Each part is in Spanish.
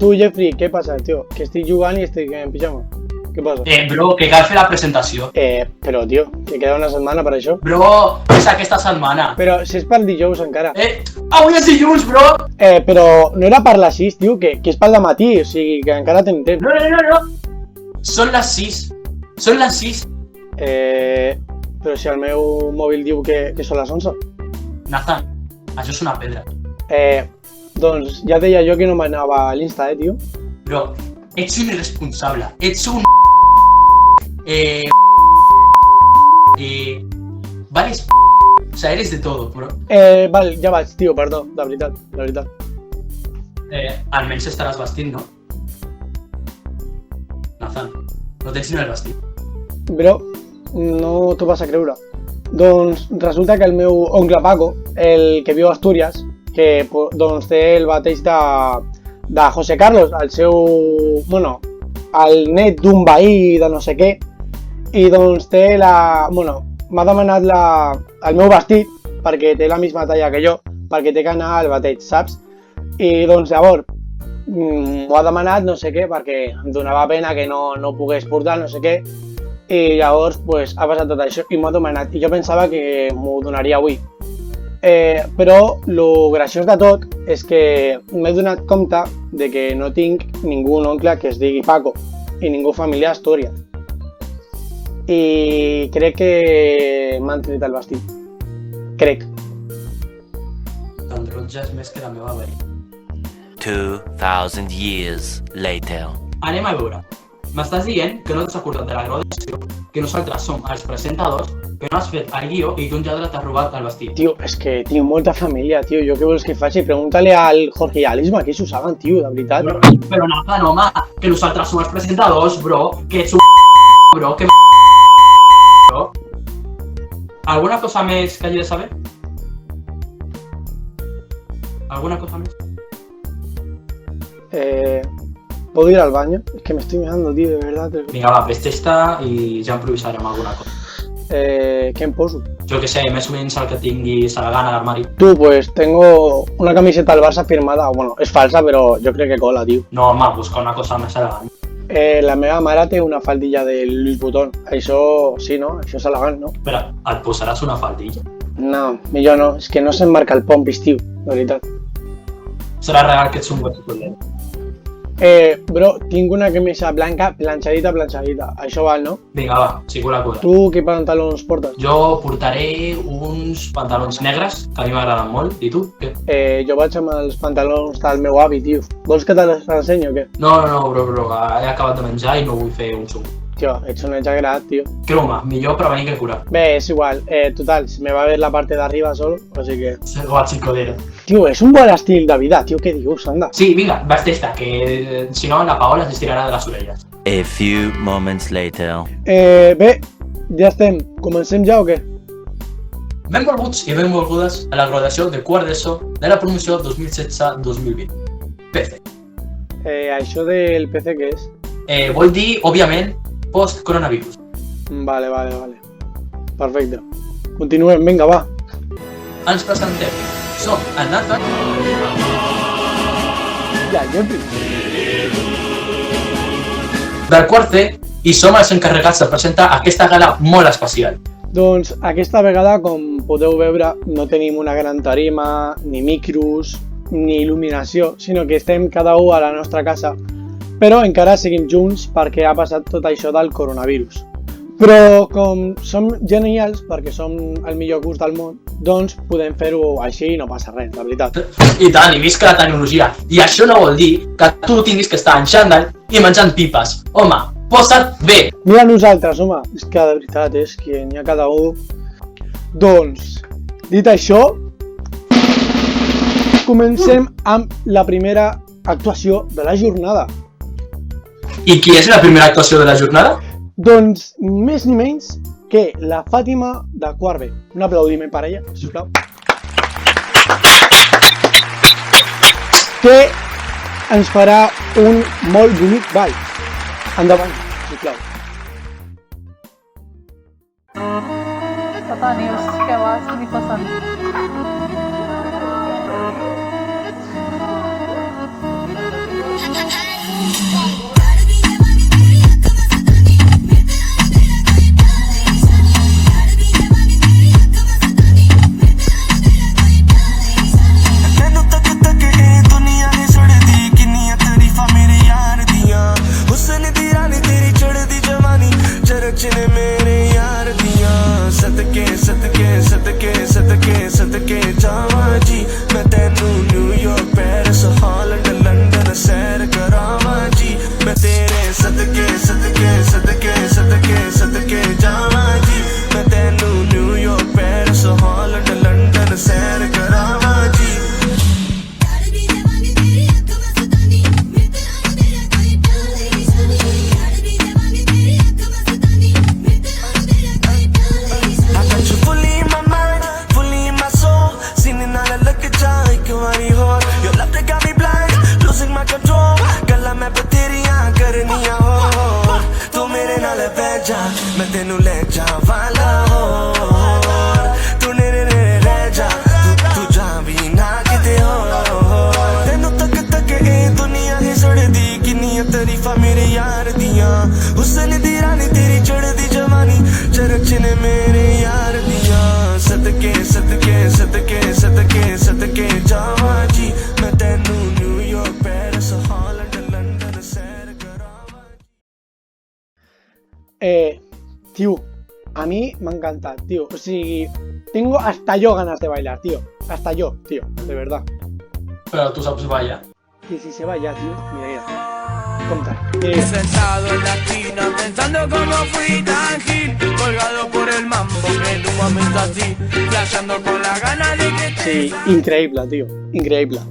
Tu, Jeffrey, què passa, tio? Que estic jugant i estic en pijama. Què passa? Bro, que cal fer la presentació. Però, tio, que queda una setmana per això. Bro, és aquesta setmana. Però si és per dijous encara. Avui és dilluns, bro. Però no era per les 6, tio, que és pel dematí, o sigui que encara tenim temps. No. Són les 6. Són les 6. Però si el meu mòbil diu que són les 11. Nathan, això és una pedra. Doncs ja deia jo que no m'anava a l'Insta, tio. Bro, ets un irresponsable. Ets un... Vales... O sea, eres de todo, bro. Val, ja vaig, tio, perdó, de veritat. Almenys estaràs vestint, no? Nathan, no tens ni el vestit. Bro, no t'ho vas a creure. Doncs resulta que el meu oncle Paco, el que viu a Astúries, que doncs té el bateix de José Carlos, el seu... Bueno, el net d'un veí de no sé què, i doncs té la... Bueno, m'ha demanat el meu vestit, perquè té la misma talla que jo, perquè té que anar al bateig, saps? I doncs llavors m'ho ha demanat no sé què, perquè em donava pena que no pogués portar no sé què, i llavors pues, ha passat tot això i m'ho ha demanat, i jo pensava que m'ho donaria avui. Però el graciós de tot és que m'he donat compte de que no tinc ningú oncle que es digui Paco i ningú familiar a Astúries. I crec que m'han tret el vestit. Crec. L'Android ja és més que la meva veí. 2,000 years later. Anem a veure. M'estàs dient que no t'has acordat de la graduació, que nosaltres som els presentadors, que no has fet el guió i que un lladre t'ha robat el vestit. Tio, és que tinc molta família, tio. Jo què vols que faci? Pregúntale al Jorge i a l'Isma, que s'ho saben, tio, de veritat. Però Nathan, home, que nosaltres som els presentadors, bro, que ets un bro, que bro. ¿Alguna cosa més que hagi de saber? ¿Alguna cosa més? ¿Puedo ir al baño? Es que me estoy mirando, tío, de verdad. Vinga, va, vés-te-te i ja improvisarem alguna cosa. ¿Qué em poso? Jo que sé, més o menys el que tinguis a la gana a l'armari. Tú, pues tengo una camiseta del Barça firmada. Bueno, es falsa, pero yo creo que cola, tío. No, home, busca una cosa més elegant. La meva mare té una faldilla de Louis Vuitton. Això sí, no? Això és elegant, no? Espera, et posaràs una faldilla? No, millor no. És que no se'm marca el pompis, tio, de veritat. Serà real que ets un guapolent. Bro, tinc una camisa blanca planxadita. Això val, no? Vinga, va, sigo la cura. Tu què pantalons portes? Jo portaré uns pantalons negres, que a mi m'agraden molt. I tu, què? Jo vaig amb els pantalons del meu avi, tio. Vols que te les ensenyo o què? No, bro, he acabat de menjar i no vull fer un suc. Tio, ets un exagerat, tio. Creu-me, millor prevenir que curar. Bé, és igual. Total, se me va a ver la parte de arriba solo, así que... Ser guachicodero. Tio, és un bon estil de vida, tio, què dius, anda? Sí, vinga, vés-te, que si no la Paola s'estirarà de les orelles. A few moments later. Bé, ja estem. Comencem ja o què? Benvolguts i benvolgudes a la graduació de quart d'ESO de la promoció 2016-2020. PC. Això del PC què és? Vol dir, òbviament, post-coronavirus. Vale. Perfecte. Continuem, vinga, va. Ens presentem. Som el Nathan. Ja, Jeffrey. Del quart C i som els encarregats de presentar aquesta gala molt especial. Doncs aquesta vegada, com podeu veure, no tenim una gran tarima, ni micros, ni il·luminació, sinó que estem cada un a la nostra casa, però encara seguim junts perquè ha passat tot això del coronavirus. Però com som genials, perquè som el millor curs del món, doncs podem fer-ho així i no passa res, la veritat. I tant, i visca la tecnologia. I això no vol dir que tu tinguis que estar en xandall i menjant pipes. Home, posa't bé! Mira nosaltres, home, és que de veritat és que n'hi ha cada un. Doncs, dit això, comencem amb la primera actuació de la jornada. I qui és la primera actuació de la jornada? Doncs, ni més ni menys que la Fàtima de quart B. Un aplaudiment per ella, sisplau. Que ens farà un molt bonic ball. Endavant, sisplau. पता नहीं उसकी आवाज नहीं पसंद. ਜਾ ਮੈਂ ਤੈਨੂੰ ਲੈ ਜਾਵਾਂ ਲਾਹੌਰ ਤੂੰ ਨੇੜੇ ਨੇੜੇ ਰਹਿ ਜਾ ਤੂੰ ਜਾ ਵੀ ਨਾ ਕਿਤੇ ਹੋਰ ਤੈਨੂੰ ਤੱਕ ਤੱਕ ਇਹ ਦੁਨੀਆ ਹੀ ਸੜਦੀ ਕਿੰਨੀਆਂ ਤਾਰੀਫਾਂ ਮੇਰੇ ਯਾਰ ਦੀਆਂ ਹੁਸਨ ਦੀ ਰਾਨੀ ਤੇਰੀ ਚੜ੍ਹਦੀ ਜਵਾਨੀ ਚਰਚ ਨੇ ਮੇਰੇ ਯਾਰ ਦੀਆਂ ਸਦਕੇ ਸਦਕੇ ਸਦਕੇ ਸਦਕੇ ਸਦਕੇ ਜਾਵਾਂ ਜੀ ਮੈਂ ਤੈਨੂੰ ਨਿਊਯਾਰਕ ਪੈਰਿਸ ਹਾਲੈਂਡ ਲੰਡਨ ਸੈਰ ਕਰਾਵਾਂ Tío, a mí me ha encantado, tío. O sea, tengo hasta yo ganas de bailar, tío. Hasta yo, tío, de verdad. Pero tú sabes, vaya. Y si se va ya, tío, mira. Contar. Sentado en la esquina pensando cómo fui tan gil, colgado por el mambo que tu momento así, flasheando con la gana de que te... Sí, increïble, tío, increïble.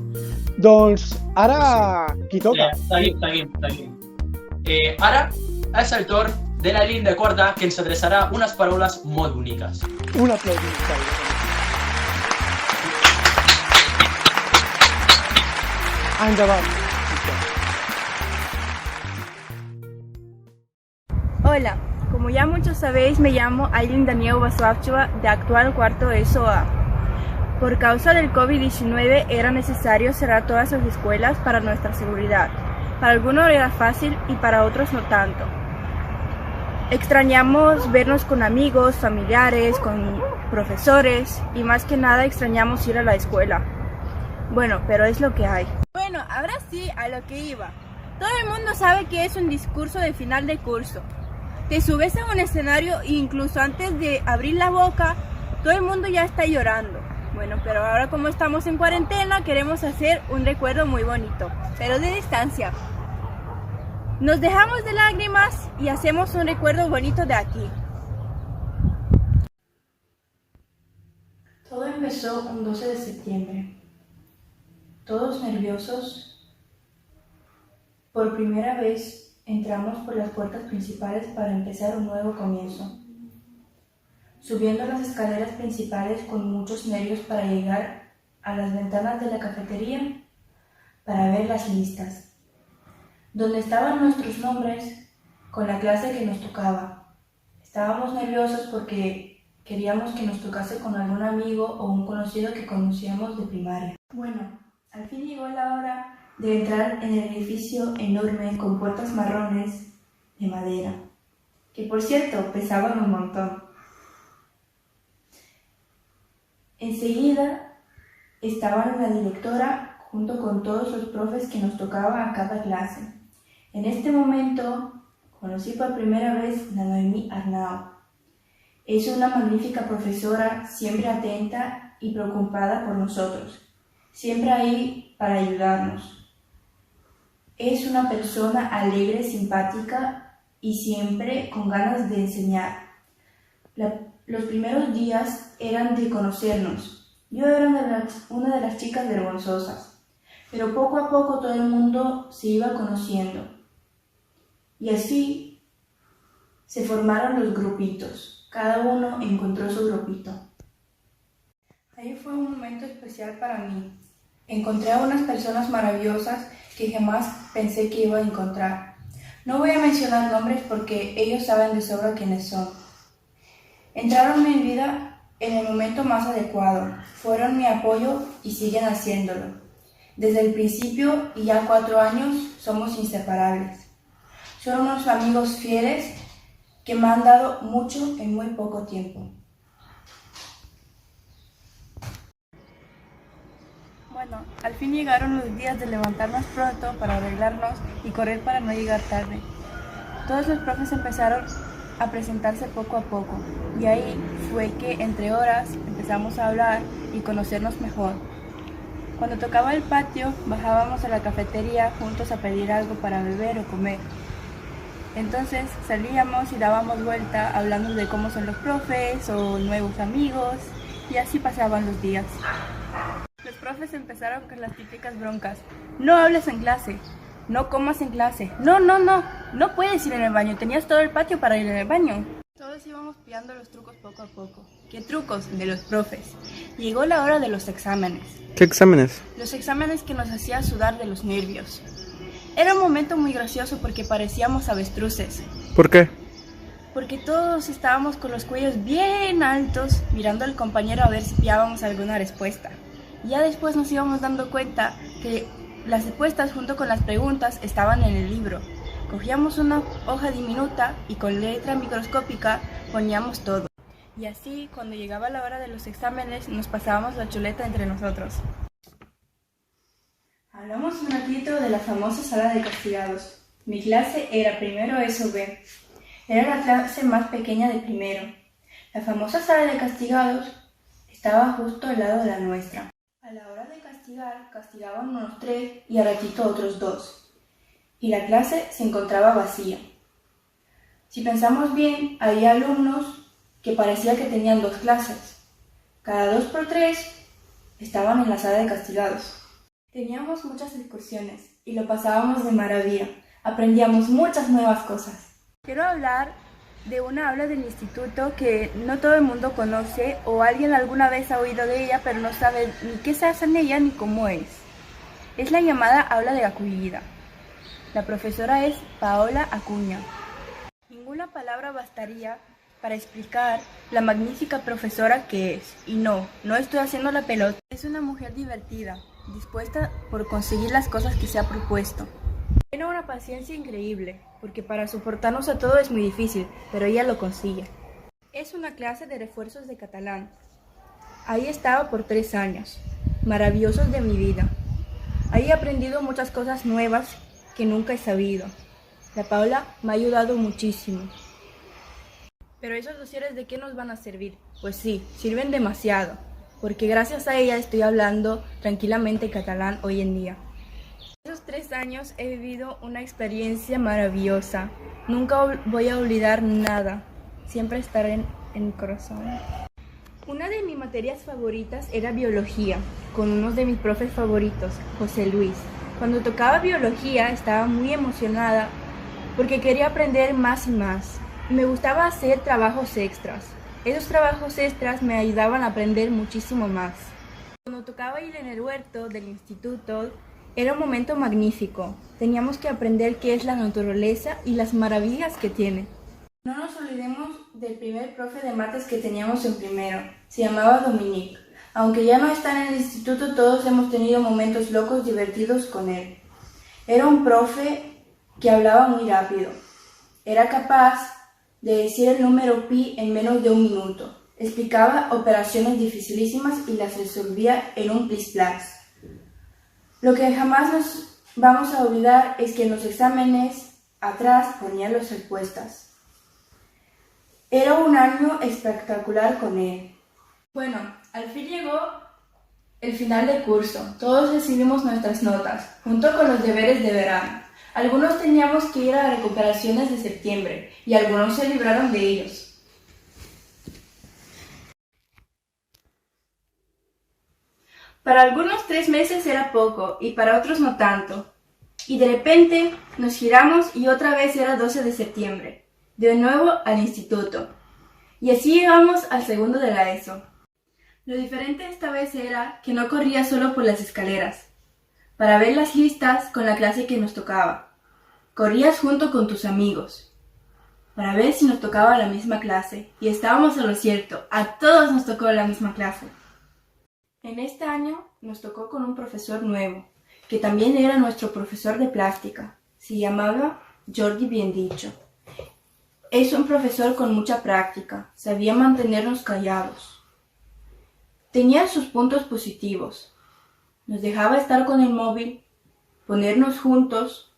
Doncs ara qui toca? Seguim. Ara és el torn de la Linda Corda, que ens adreçarà unes paraules molt boniques. Un aplaudiment. Endavant. Hola, como ya muchos sabéis, me llamo Aylin Daniel Baswapchua, de actual cuarto ESO A. Por causa del COVID-19 era necesario cerrar todas las escuelas para nuestra seguridad. Para algunos era fácil y para otros no tanto. Extrañamos vernos con amigos, familiares, con profesores y más que nada extrañamos ir a la escuela. Bueno, pero es lo que hay. Bueno, ahora sí, a lo que iba. Todo el mundo sabe que es un discurso de final de curso. Te subes a un escenario e incluso antes de abrir la boca, todo el mundo ya está llorando. Bueno, pero ahora como estamos en cuarentena, queremos hacer un recuerdo muy bonito, pero de distancia. Nos dejamos de lágrimas y hacemos un recuerdo bonito de aquí. Todo empezó un 12 de septiembre. Todos nerviosos. Por primera vez entramos por las puertas principales para empezar un nuevo comienzo. Subiendo las escaleras principales con muchos nervios para llegar a las ventanas de la cafetería para ver las listas, donde estaban nuestros nombres con la clase que nos tocaba. Estábamos nerviosos porque queríamos que nos tocase con algún amigo o un conocido que conocíamos de primaria. Bueno, al fin llegó la hora de entrar en el edificio enorme con puertas marrones de madera, que por cierto pesaban un montón. Enseguida estaba la directora junto con todos los profes que nos tocaba a cada clase. En este momento conocí por primera vez a Noemí Arnau. Es una magnífica profesora, siempre atenta y preocupada por nosotros, siempre ahí para ayudarnos. Es una persona alegre, simpática y siempre con ganas de enseñar. Los primeros días eran de conocernos. Yo era una de las chicas vergonzosas, pero poco a poco todo el mundo se iba conociendo. Y así se formaron los grupitos. Cada uno encontró su grupito. Ahí fue un momento especial para mí. Encontré a unas personas maravillosas que jamás pensé que iba a encontrar. No voy a mencionar nombres porque ellos saben de sobra quiénes son. Entraron en mi vida en el momento más adecuado, fueron mi apoyo y siguen haciéndolo. Desde el principio y ya 4 años somos inseparables. Son unos amigos fieles que me han dado mucho en muy poco tiempo. Bueno, al fin llegaron los días de levantarnos pronto para arreglarnos y correr para no llegar tarde. Todos los profes empezaron a presentarse poco a poco y ahí fue que entre horas empezamos a hablar y conocernos mejor. Cuando tocaba el patio bajábamos a la cafetería juntos a pedir algo para beber o comer. Entonces salíamos y dábamos vuelta hablando de cómo son los profes o nuevos amigos y así pasaban los días. Los profes empezaron con las típicas broncas. No hables en clase. No comas en clase. No puedes ir en el baño. Tenías todo el patio para ir en el baño. Todos íbamos pillando los trucos poco a poco. ¿Qué trucos? De los profes. Llegó la hora de los exámenes. ¿Qué exámenes? Los exámenes que nos hacía sudar de los nervios. Era un momento muy gracioso porque parecíamos avestruces. ¿Por qué? porque todos estábamos con los cuellos bien altos, mirando al compañero a ver si pillábamos alguna respuesta. Y ya después nos íbamos dando cuenta que las respuestas junto con las preguntas estaban en el libro. Cogíamos una hoja diminuta y con letra microscópica poníamos todo. Y así, cuando llegaba la hora de los exámenes, nos pasábamos la chuleta entre nosotros. Hablamos un ratito de la famosa sala de castigados. Mi clase era primero ESO B. Era la clase más pequeña de primero. La famosa sala de castigados estaba justo al lado de la nuestra. A la hora de castigar, castigaban unos 3 y a ratito otros 2. Y la clase se encontraba vacía. Si pensamos bien, había alumnos que parecía que tenían 2 clases. Cada 2 por 3 estaban en la sala de castigados. Teníamos muchas excursiones y lo pasábamos de maravilla. Aprendíamos muchas nuevas cosas. Quiero hablar de una aula del instituto que no todo el mundo conoce o alguien alguna vez ha oído de ella pero no sabe ni qué se hace en ella ni cómo es. Es la llamada aula de acogida. La profesora es Paola Acuña. Ninguna palabra bastaría para explicar la magnífica profesora que es. Y no estoy haciendo la pelota. Es una mujer divertida, dispuesta por conseguir las cosas que se ha propuesto. Tiene una paciencia increíble, porque para soportarnos a todos es muy difícil, pero ella lo consigue. Es una clase de refuerzos de catalán. Ahí estaba por 3 años, maravillosos de mi vida. Ahí he aprendido muchas cosas nuevas que nunca he sabido. La Paola me ha ayudado muchísimo. Pero esos dosieres, ¿de qué nos van a servir? Pues sí, sirven demasiado, porque gracias a ella estoy hablando tranquilamente catalán hoy en día. Esos 3 años he vivido una experiencia maravillosa. Nunca voy a olvidar nada. Siempre estará en mi corazón. Una de mis materias favoritas era biología, con uno de mis profes favoritos, José Luis. Cuando tocaba biología estaba muy emocionada porque quería aprender más y más. Me gustaba hacer trabajos extras. Esos trabajos extras me ayudaban a aprender muchísimo más. Cuando tocaba ir en el huerto del instituto, era un momento magnífico. Teníamos que aprender qué es la naturaleza y las maravillas que tiene. No nos olvidemos del primer profe de mates que teníamos en primero. Se llamaba Dominique. Aunque ya no está en el instituto, todos hemos tenido momentos locos divertidos con él. Era un profe que hablaba muy rápido. Era capaz de decir el número pi en menos de 1 minuto. Explicaba operaciones dificilísimas y las resolvía en un plis-plas. Lo que jamás nos vamos a olvidar es que en los exámenes atrás ponía las respuestas. Era un año espectacular con él. Bueno, al fin llegó el final del curso. Todos recibimos nuestras notas, junto con los deberes de verano. Algunos teníamos que ir a recuperaciones de septiembre y algunos se libraron de ellos. Para algunos 3 meses era poco y para otros no tanto. Y de repente nos giramos y otra vez era 12 de septiembre. De nuevo al instituto. Y así llegamos al segundo de la ESO. Lo diferente esta vez era que no corría solo por las escaleras para ver las listas con la clase que nos tocaba. Corrías junto con tus amigos para ver si nos tocaba la misma clase. Y estábamos en lo cierto, a todos nos tocó la misma clase. En este año nos tocó con un profesor nuevo, que también era nuestro profesor de plástica. Se llamaba Jordi Biendicho. Es un profesor con mucha práctica, sabía mantenernos callados. Tenía sus puntos positivos. Nos dejaba estar con el móvil, ponernos juntos,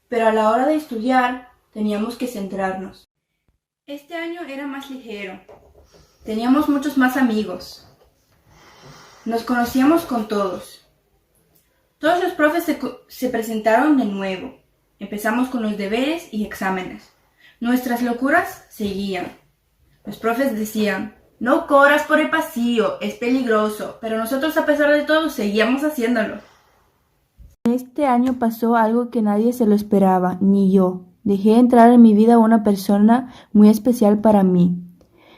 pero a la hora de estudiar teníamos que centrarnos. Este año era más ligero. Teníamos muchos más amigos. Nos conocíamos con todos. Todos los profes se presentaron de nuevo. Empezamos con los deberes y exámenes. Nuestras locuras seguían. Los profes decían, no corras por el pasillo, es peligroso, pero nosotros a pesar de todo seguíamos haciéndolo. Este año pasó algo que nadie se lo esperaba, ni yo. Dejé entrar en mi vida a una persona muy especial para mí.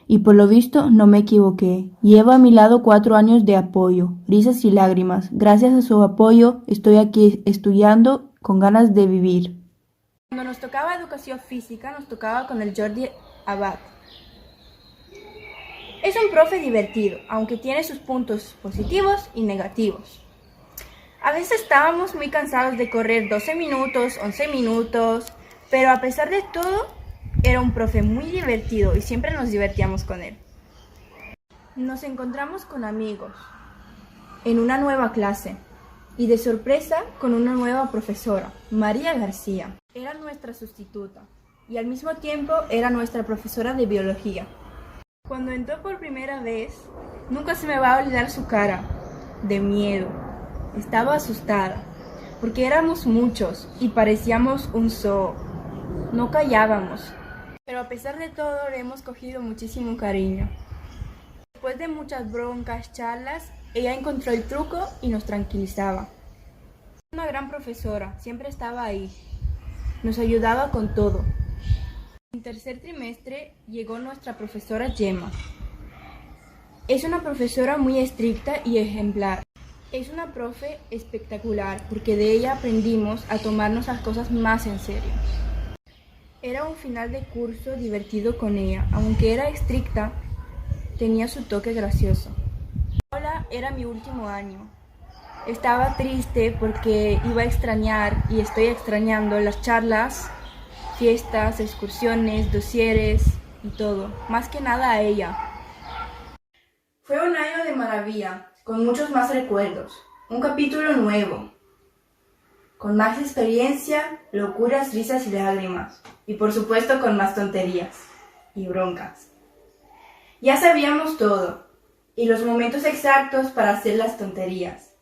Y por lo visto no me equivoqué. Llevo a mi lado 4 años de apoyo, risas y lágrimas. Gracias a su apoyo estoy aquí estudiando con ganas de vivir. Cuando nos tocaba educación física, nos tocaba con el Jordi Abad. Es un profe divertido, aunque tiene sus puntos positivos y negativos. A veces estábamos muy cansados de correr 12 minutos, 11 minutos, pero a pesar de todo, era un profe muy divertido y siempre nos divertíamos con él. Nos encontramos con amigos en una nueva clase y de sorpresa con una nueva profesora, María García. Era nuestra sustituta y al mismo tiempo era nuestra profesora de biología. Cuando entró por primera vez, nunca se me va a olvidar su cara de miedo. Estaba asustada porque éramos muchos y parecíamos un zoo. No callábamos, pero a pesar de todo le hemos cogido muchísimo cariño. Después de muchas broncas, charlas, ella encontró el truco y nos tranquilizaba. Una gran profesora, siempre estaba ahí. Nos ayudaba con todo. En tercer trimestre llegó nuestra profesora Gemma. Es una profesora muy estricta y ejemplar. Es una profe espectacular porque de ella aprendimos a tomarnos las cosas más en serio. Era un final de curso divertido con ella, aunque era estricta, tenía su toque gracioso. Ahora era mi último año. Estaba triste porque iba a extrañar y estoy extrañando las charlas, fiestas, excursiones, dosieres y todo, más que nada a ella. Fue un año de maravilla, con muchos más recuerdos, un capítulo nuevo, con más experiencia, locuras, risas y lágrimas, y por supuesto con más tonterías y broncas. Ya sabíamos todo, y los momentos exactos para hacer las tonterías.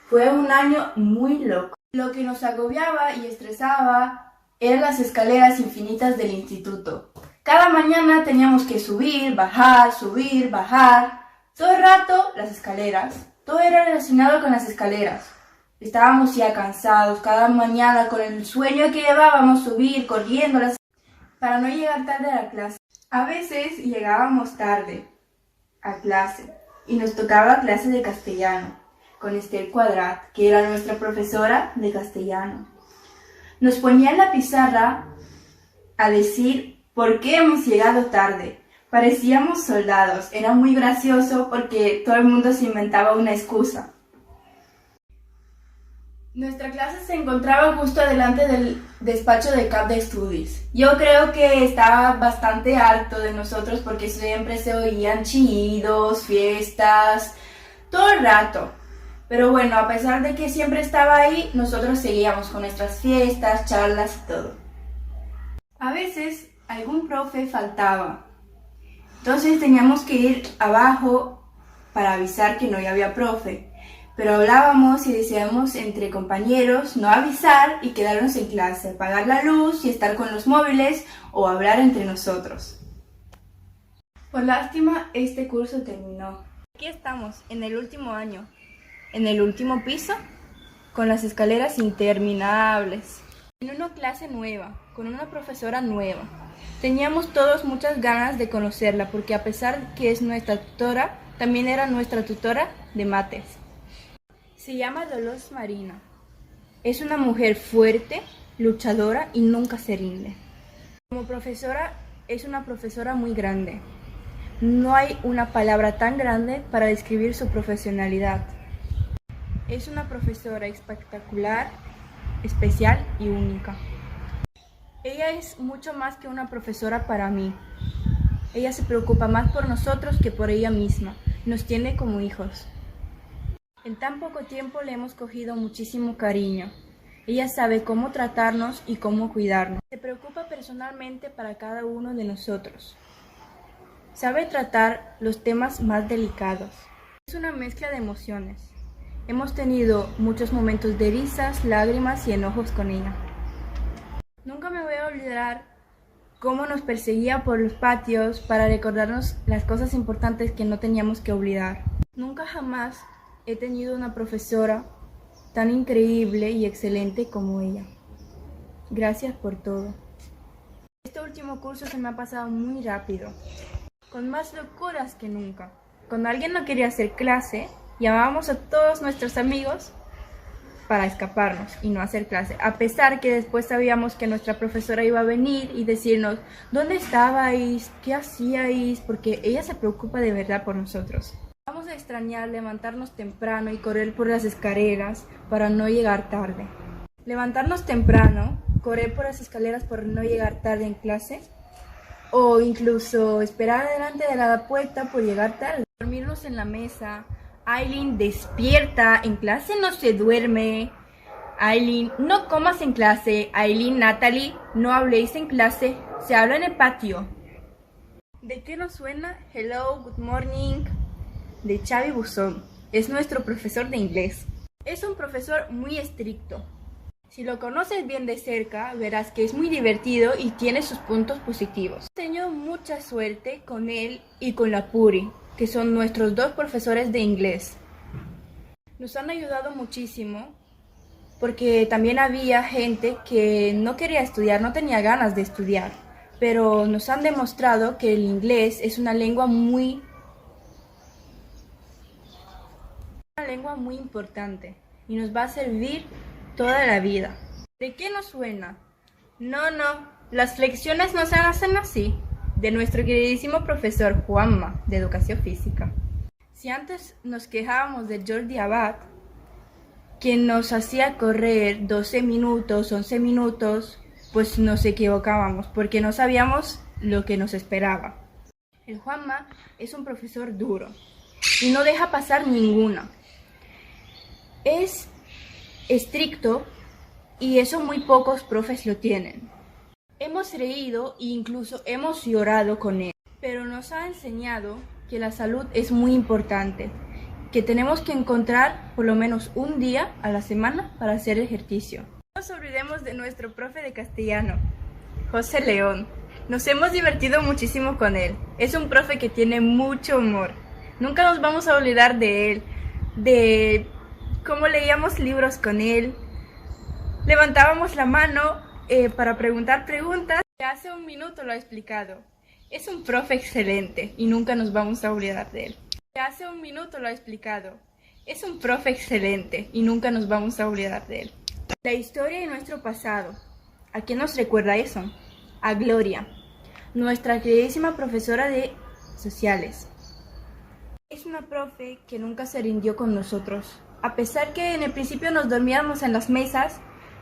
Fue un año muy loco. Lo que nos agobiaba y estresaba eran las escaleras infinitas del instituto. Cada mañana teníamos que subir, bajar, todo el rato las escaleras. Todo era relacionado con las escaleras. Estábamos ya cansados, cada mañana con el sueño que llevábamos, subir, corriendo para no llegar tarde a la clase. A veces llegábamos tarde a clase y nos tocaba clase de castellano con Esther Cuadrat, que era nuestra profesora de castellano. Nos ponía en la pizarra a decir por qué hemos llegado tarde. Parecíamos soldados, era muy gracioso porque todo el mundo se inventaba una excusa. Nuestra clase se encontraba justo delante del despacho de Cap de Studies. Yo creo que estaba bastante harto de nosotros porque siempre se oían chillidos, fiestas, todo el rato. Pero bueno, a pesar de que siempre estaba ahí, nosotros seguíamos con nuestras fiestas, charlas y todo. A veces algún profe faltaba. Entonces teníamos que ir abajo para avisar que no había profe. Pero hablábamos y decíamos entre compañeros no avisar y quedarnos en clase, apagar la luz y estar con los móviles o hablar entre nosotros. Por lástima, este curso terminó. Aquí estamos, en el último año. En el último piso, con las escaleras interminables. En una clase nueva, con una profesora nueva. Teníamos todos muchas ganas de conocerla, porque a pesar de que es nuestra tutora, también era nuestra tutora de mates. Se llama Dolores Marina. Es una mujer fuerte, luchadora y nunca se rinde. Como profesora, es una profesora muy grande. No hay una palabra tan grande para describir su profesionalidad. Es una profesora espectacular, especial y única. Ella es mucho más que una profesora para mí. Ella se preocupa más por nosotros que por ella misma. Nos tiene como hijos. En tan poco tiempo le hemos cogido muchísimo cariño. Ella sabe cómo tratarnos y cómo cuidarnos. Se preocupa personalmente para cada uno de nosotros. Sabe tratar los temas más delicados. Es una mezcla de emociones. Hemos tenido muchos momentos de risas, lágrimas y enojos con ella. Nunca me voy a olvidar cómo nos perseguía por los patios para recordarnos las cosas importantes que no teníamos que olvidar. Nunca jamás he tenido una profesora tan increíble y excelente como ella. Gracias por todo. Este último curso se me ha pasado muy rápido, con más locuras que nunca. Cuando alguien no quería hacer clase, llamábamos a todos nuestros amigos para escaparnos y no hacer clase, a pesar que después sabíamos que nuestra profesora iba a venir y decirnos ¿dónde estabais? ¿Qué hacíais? Porque ella se preocupa de verdad por nosotros. Vamos a extrañar levantarnos temprano y correr por las escaleras para no llegar tarde. Levantarnos temprano, correr por las escaleras para no llegar tarde en clase, o incluso esperar delante de la puerta por llegar tarde. Dormirnos en la mesa. Aileen, despierta, en clase no se duerme. Aileen, no comas en clase. Aileen, Natalie, no habléis en clase, se habla en el patio. ¿De qué nos suena? Hello, good morning. De Xavi Buzón. Es nuestro profesor de inglés. Es un profesor muy estricto. Si lo conoces bien de cerca, verás que es muy divertido y tiene sus puntos positivos. He tenido mucha suerte con él y con la Puri, que son nuestros dos profesores de inglés. Nos han ayudado muchísimo porque también había gente que no quería estudiar, no tenía ganas de estudiar, pero nos han demostrado que el inglés es una lengua muy importante y nos va a servir toda la vida. ¿De qué nos suena? No, las flexiones no se hacen así. De nuestro queridísimo profesor Juanma, de Educación Física. Si antes nos quejábamos de Jordi Abad, quien nos hacía correr 12 minutos, 11 minutos, pues nos equivocábamos, porque no sabíamos lo que nos esperaba. El Juanma es un profesor duro y no deja pasar ninguna. Es estricto y eso muy pocos profes lo tienen. Hemos reído e incluso hemos llorado con él, pero nos ha enseñado que la salud es muy importante, que tenemos que encontrar por lo menos un día a la semana para hacer ejercicio. No nos olvidemos de nuestro profe de castellano, José León. Nos hemos divertido muchísimo con él. Es un profe que tiene mucho humor. Nunca nos vamos a olvidar de él, de cómo leíamos libros con él, levantábamos la mano para preguntar preguntas. Hace un minuto lo ha explicado. Es un profe excelente y nunca nos vamos a olvidar de él. Hace un minuto lo ha explicado. Es un profe excelente y nunca nos vamos a olvidar de él. La historia de nuestro pasado. ¿A quién nos recuerda eso? A Gloria, nuestra queridísima profesora de sociales. Es una profe que nunca se rindió con nosotros. A pesar que en el principio nos dormíamos en las mesas,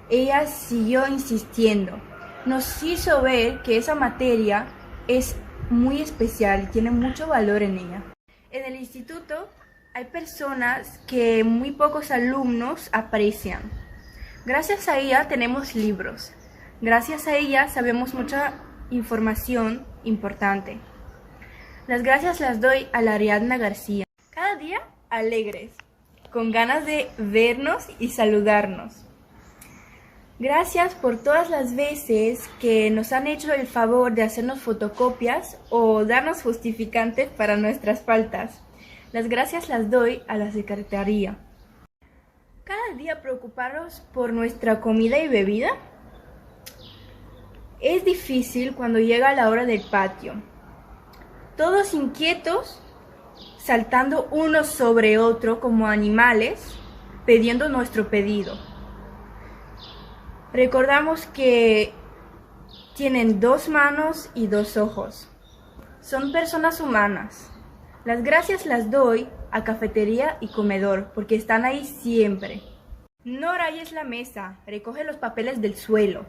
ella siguió insistiendo. Nos hizo ver que esa materia es muy especial y tiene mucho valor en ella. En el instituto hay personas que muy pocos alumnos aprecian. Gracias a ella tenemos libros. Gracias a ella sabemos mucha información importante. Las gracias las doy a la Ariadna García. Cada día alegres, con ganas de vernos y saludarnos. Gracias por todas las veces que nos han hecho el favor de hacernos fotocopias o darnos justificantes para nuestras faltas. Las gracias las doy a la secretaría. Cada día preocuparos por nuestra comida y bebida. Es difícil cuando llega la hora del patio. Todos inquietos, saltando uno sobre otro como animales, pidiendo nuestro pedido. Recordamos que tienen 2 manos y 2 ojos. Son personas humanas. Las gracias las doy a cafetería y comedor porque están ahí siempre. No rayes la mesa, recoge los papeles del suelo.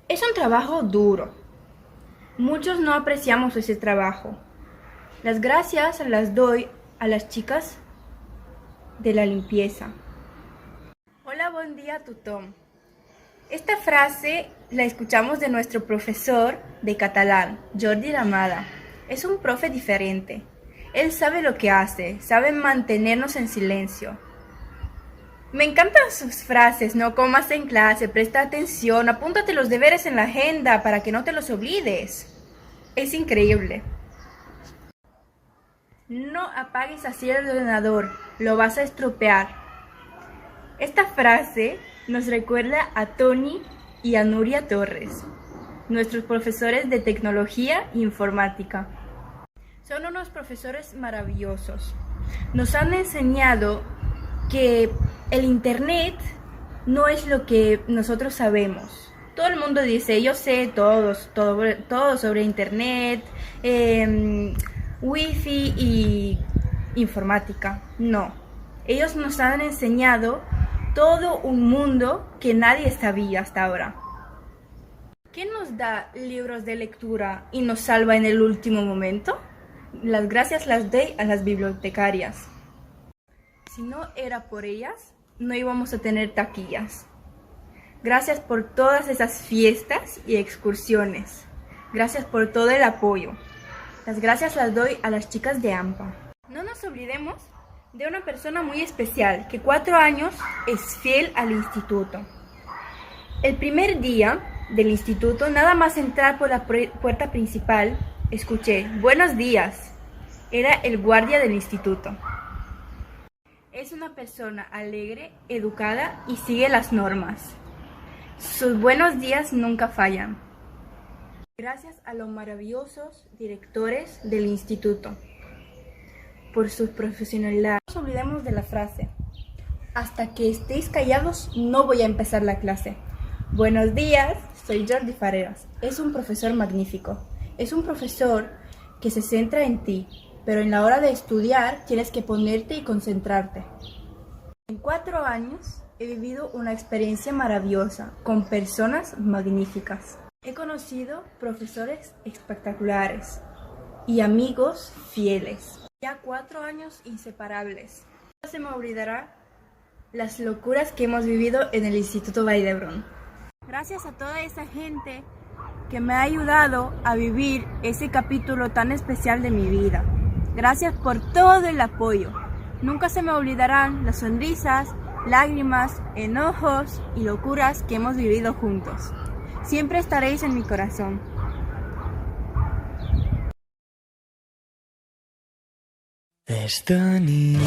Es un trabajo duro. Muchos no apreciamos ese trabajo. Las gracias las doy a las chicas de la limpieza. Hola, buen día, Tutom. Esta frase la escuchamos de nuestro profesor de catalán, Jordi Ramada. Es un profe diferente. Él sabe lo que hace, sabe mantenernos en silencio. Me encantan sus frases: no comas en clase, presta atención, apúntate los deberes en la agenda para que no te los olvides. Es increíble. No apagues así el ordenador, lo vas a estropear. Esta frase nos recuerda a Tony y a Nuria Torres, nuestros profesores de tecnología e informática. Son unos profesores maravillosos. Nos han enseñado que el internet no es lo que nosotros sabemos. Todo el mundo dice, yo sé todo sobre internet, wifi y informática. No, ellos nos han enseñado todo un mundo que nadie sabía hasta ahora. ¿Quién nos da libros de lectura y nos salva en el último momento? Las gracias las doy a las bibliotecarias. Si no era por ellas, no íbamos a tener taquillas. Gracias por todas esas fiestas y excursiones. Gracias por todo el apoyo. Las gracias las doy a las chicas de AMPA. No nos olvidemos de una persona muy especial que 4 años es fiel al instituto. El primer día del instituto, nada más entrar por la puerta principal, escuché "buenos días". Era el guardia del instituto. Es una persona alegre, educada y sigue las normas. Sus buenos días nunca fallan. Gracias a los maravillosos directores del instituto por su profesionalidad. No nos olvidemos de la frase: hasta que estéis callados no voy a empezar la clase. Buenos días, soy Jordi Fareras. Es un profesor magnífico. Es un profesor que se centra en ti, pero en la hora de estudiar tienes que ponerte y concentrarte. En 4 años he vivido una experiencia maravillosa con personas magníficas. He conocido profesores espectaculares y amigos fieles. Ya 4 años inseparables. No se me olvidará las locuras que hemos vivido en el Instituto Vall d'Hebron. Gracias a toda esa gente que me ha ayudado a vivir ese capítulo tan especial de mi vida. Gracias por todo el apoyo. Nunca se me olvidarán las sonrisas, lágrimas, enojos y locuras que hemos vivido juntos. Siempre estaréis en mi corazón. Esta nit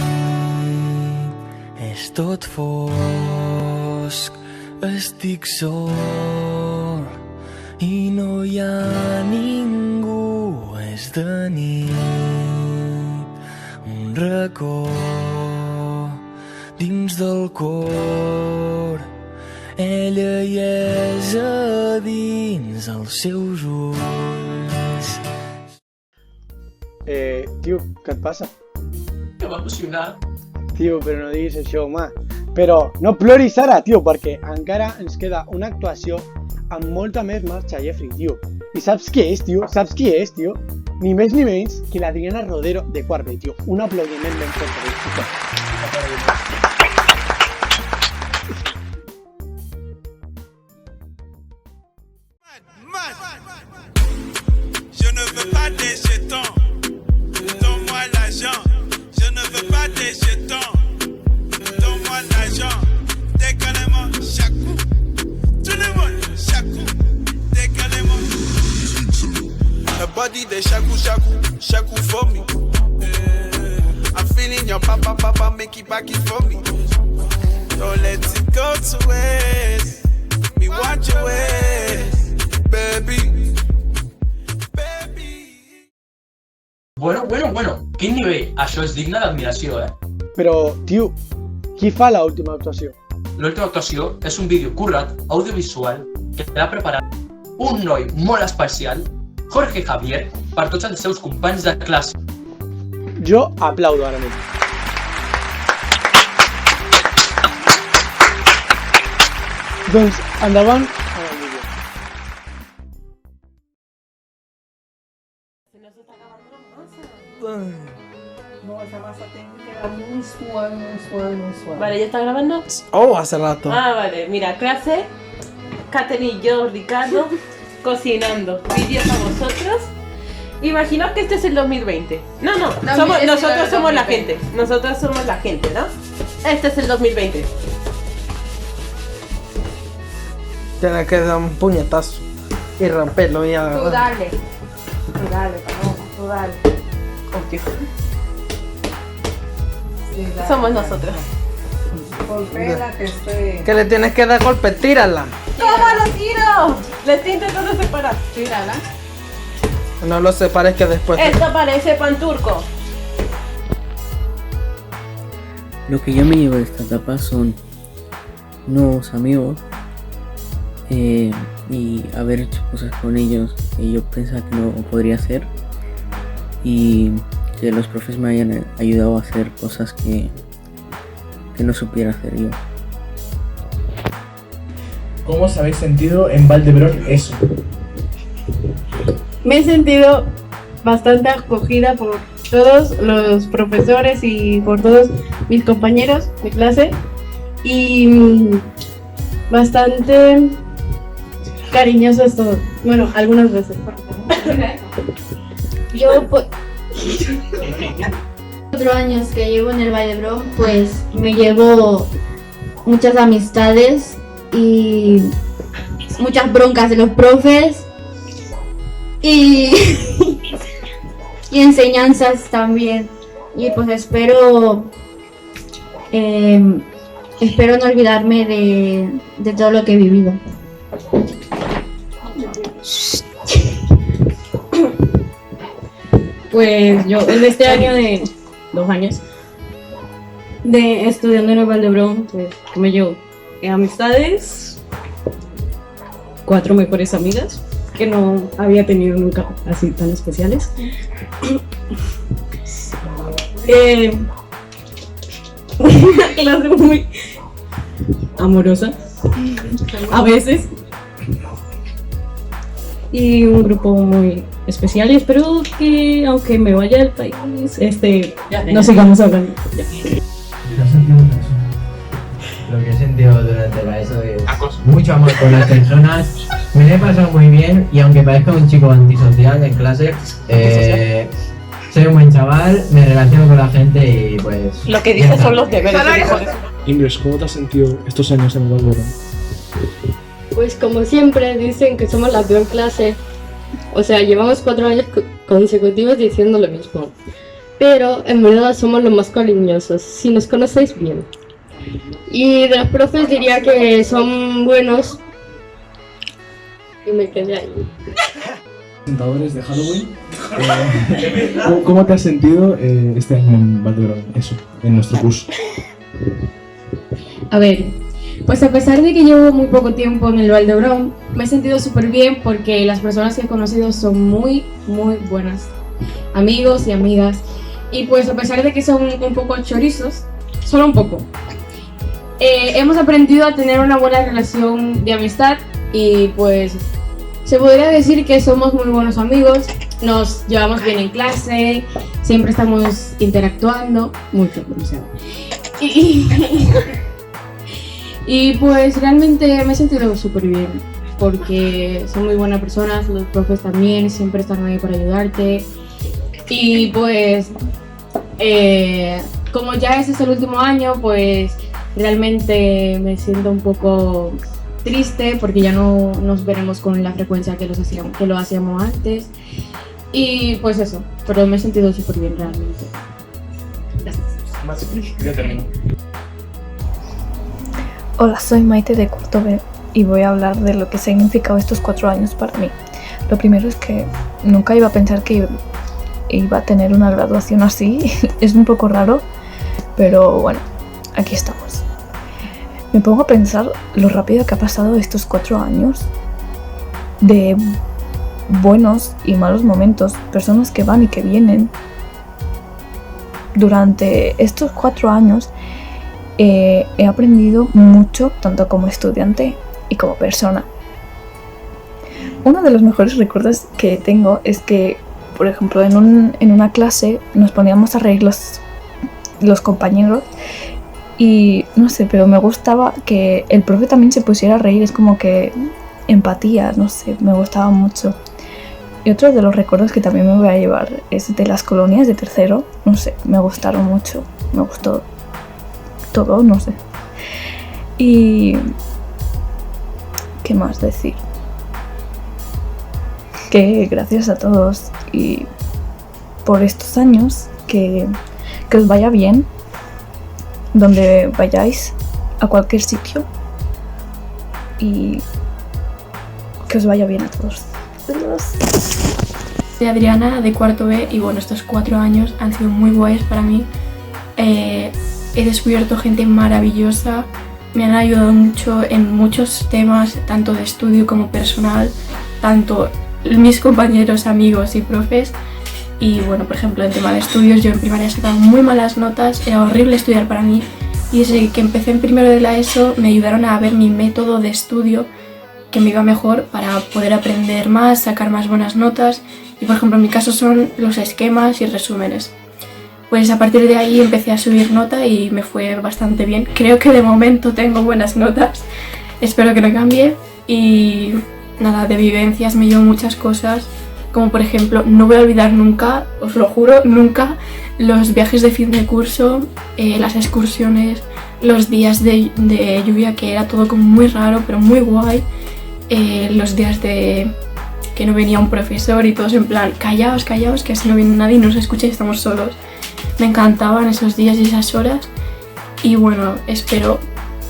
és tot fosc, estic sol i no hi ha ningú. És de nit, un racó dins del cor, ella hi és a dins els seus ulls. Tio, què et passa? Me va emocionar. Tio, però no diguis això, home. Però no ploris ara, tio, perquè encara ens queda una actuació amb molta més marxa, Jeffrey, tio. I saps què és, tio? Saps qui és, tio? Ni més ni menys que l'Adriana Rodero de quart B, tio. Un aplaudiment ben fort per ell. Je ne veux pas des jetons, donne-moi l'argent. Je ne veux pas des jetons, donne-moi l'argent. Décalez-moi, chakou, tout le monde, chakou, décalez-moi. Her body they shaku shaku, shaku for me. I'm feeling your papa, make it back it for me. Don't let it go to waste. Me want your ways, baby. Bueno. Quin nivell? Això és digne d'admiració, Però, tio, qui fa l'última actuació? L'última actuació és un vídeo currat, audiovisual, que l'ha preparat un noi molt especial, Jorge Javier, per tots els seus companys de classe. Jo aplaudo ara mateix. Doncs endavant amb el vídeo. No, esa masa tiene que quedar muy suave. Vale, ¿ya está grabando? Oh, hace rato. Ah, vale, mira, clase, Katherine y yo, Ricardo, cocinando. Vídeos a vosotros. Imaginaos que este es el 2020. No, nosotros somos la gente. Nosotros somos la gente, ¿no? Este es el 2020. Tienes que dar un puñetazo y romperlo y agarrar. Tú dale, Paloma, tú dale. Oh, tío. Somos nosotros. Golpéala que esté. Que le tienes que dar golpe, tírala. ¿Cómo lo tiro? Le estoy intentando separar. Tírala. No lo separes que después. Esto parece pan turco. Lo que yo me llevo de esta etapa son nuevos amigos y haber hecho cosas con ellos que yo pensaba que no podría hacer, y que los profes me hayan ayudado a hacer cosas que no supiera hacer yo. ¿Cómo os habéis sentido en Valdebrón eso? Me he sentido bastante acogida por todos los profesores y por todos mis compañeros de clase, y bastante cariñosos todos. Bueno, algunas veces. Yo, pues, 4 años que llevo en el Valdebrón, pues me llevo muchas amistades y muchas broncas de los profes y enseñanzas también. Y pues espero no olvidarme de todo lo que he vivido. Pues yo en este año de 2 años de estudiando en el Valdebrón, pues me llevo amistades, 4 mejores amigas que no había tenido nunca así tan especiales. Una clase muy amorosa a veces, y un grupo muy especial, y espero que aunque me vaya del país, nos sigamos hablando. Ya. Lo que he sentido durante la ESO es mucho amor por las personas, me lo he pasado muy bien, y aunque parezca un chico antisocial en clase, soy un buen chaval, me relaciono con la gente y pues... Lo que dices son los deberes. Ingres, ¿cómo te has sentido estos años en el Valdebrón? Pues como siempre dicen que somos la peor clase, o sea, llevamos 4 años consecutivos diciendo lo mismo, pero en verdad somos los más cariñosos, si nos conocéis bien. Y de los profes diría que son buenos, y me quedé ahí. Presentadores de Halloween, ¿cómo te has sentido este año en Valdebrón, eso, en nuestro curso? A ver, pues a pesar de que llevo muy poco tiempo en el Valdebrón, me he sentido súper bien porque las personas que he conocido son muy, muy buenas amigos y amigas. Y pues a pesar de que son un poco chorizos, solo un poco, hemos aprendido a tener una buena relación de amistad y pues se podría decir que somos muy buenos amigos, nos llevamos bien en clase, siempre estamos interactuando, mucho, demasiado. Y pues realmente me he sentido súper bien, porque son muy buenas personas, los profes también, siempre están ahí para ayudarte. Y pues, como ya ese es el último año, pues realmente me siento un poco triste, porque ya no nos veremos con la frecuencia que lo hacíamos antes. Y pues eso, pero me he sentido súper bien realmente. Gracias. Ya termino. Hola, soy Maite de cuarto B y voy a hablar de lo que ha significado estos 4 años para mí. Lo primero es que nunca iba a pensar que iba a tener una graduación así, es un poco raro, pero bueno, aquí estamos. Me pongo a pensar lo rápido que ha pasado estos 4 años, de buenos y malos momentos, personas que van y que vienen. Durante estos 4 años he aprendido mucho, tanto como estudiante y como persona. Uno de los mejores recuerdos que tengo es que, por ejemplo, en una clase nos poníamos a reír los compañeros y no sé, pero me gustaba que el profe también se pusiera a reír, es como que empatía, no sé, me gustaba mucho. Y otro de los recuerdos que también me voy a llevar es de las colonias de tercero, no sé, me gustaron mucho, me gustó todo, no sé. Y ¿qué más decir? Que gracias a todos y por estos años, que os vaya bien donde vayáis, a cualquier sitio, y que os vaya bien a todos. Adiós. Soy Adriana de cuarto B y bueno, estos 4 años han sido muy guays para mí. he descubierto gente maravillosa, me han ayudado mucho en muchos temas, tanto de estudio como personal, tanto mis compañeros, amigos y profes. Y bueno, por ejemplo, en tema de estudios, yo en primaria sacaba muy malas notas, era horrible estudiar para mí, y desde que empecé en primero de la ESO me ayudaron a ver mi método de estudio, que me iba mejor para poder aprender más, sacar más buenas notas, y por ejemplo en mi caso son los esquemas y resúmenes. Pues a partir de ahí empecé a subir nota y me fue bastante bien. Creo que de momento tengo buenas notas, espero que no cambie. Y nada, de vivencias me llevo muchas cosas, como por ejemplo, no voy a olvidar nunca, os lo juro, nunca, los viajes de fin de curso, las excursiones, los días de lluvia, que era todo como muy raro pero muy guay, los días de que no venía un profesor y todos en plan, callaos, callaos, que así no viene nadie y no os escucha y estamos solos. Me encantaban esos días y esas horas, y bueno, espero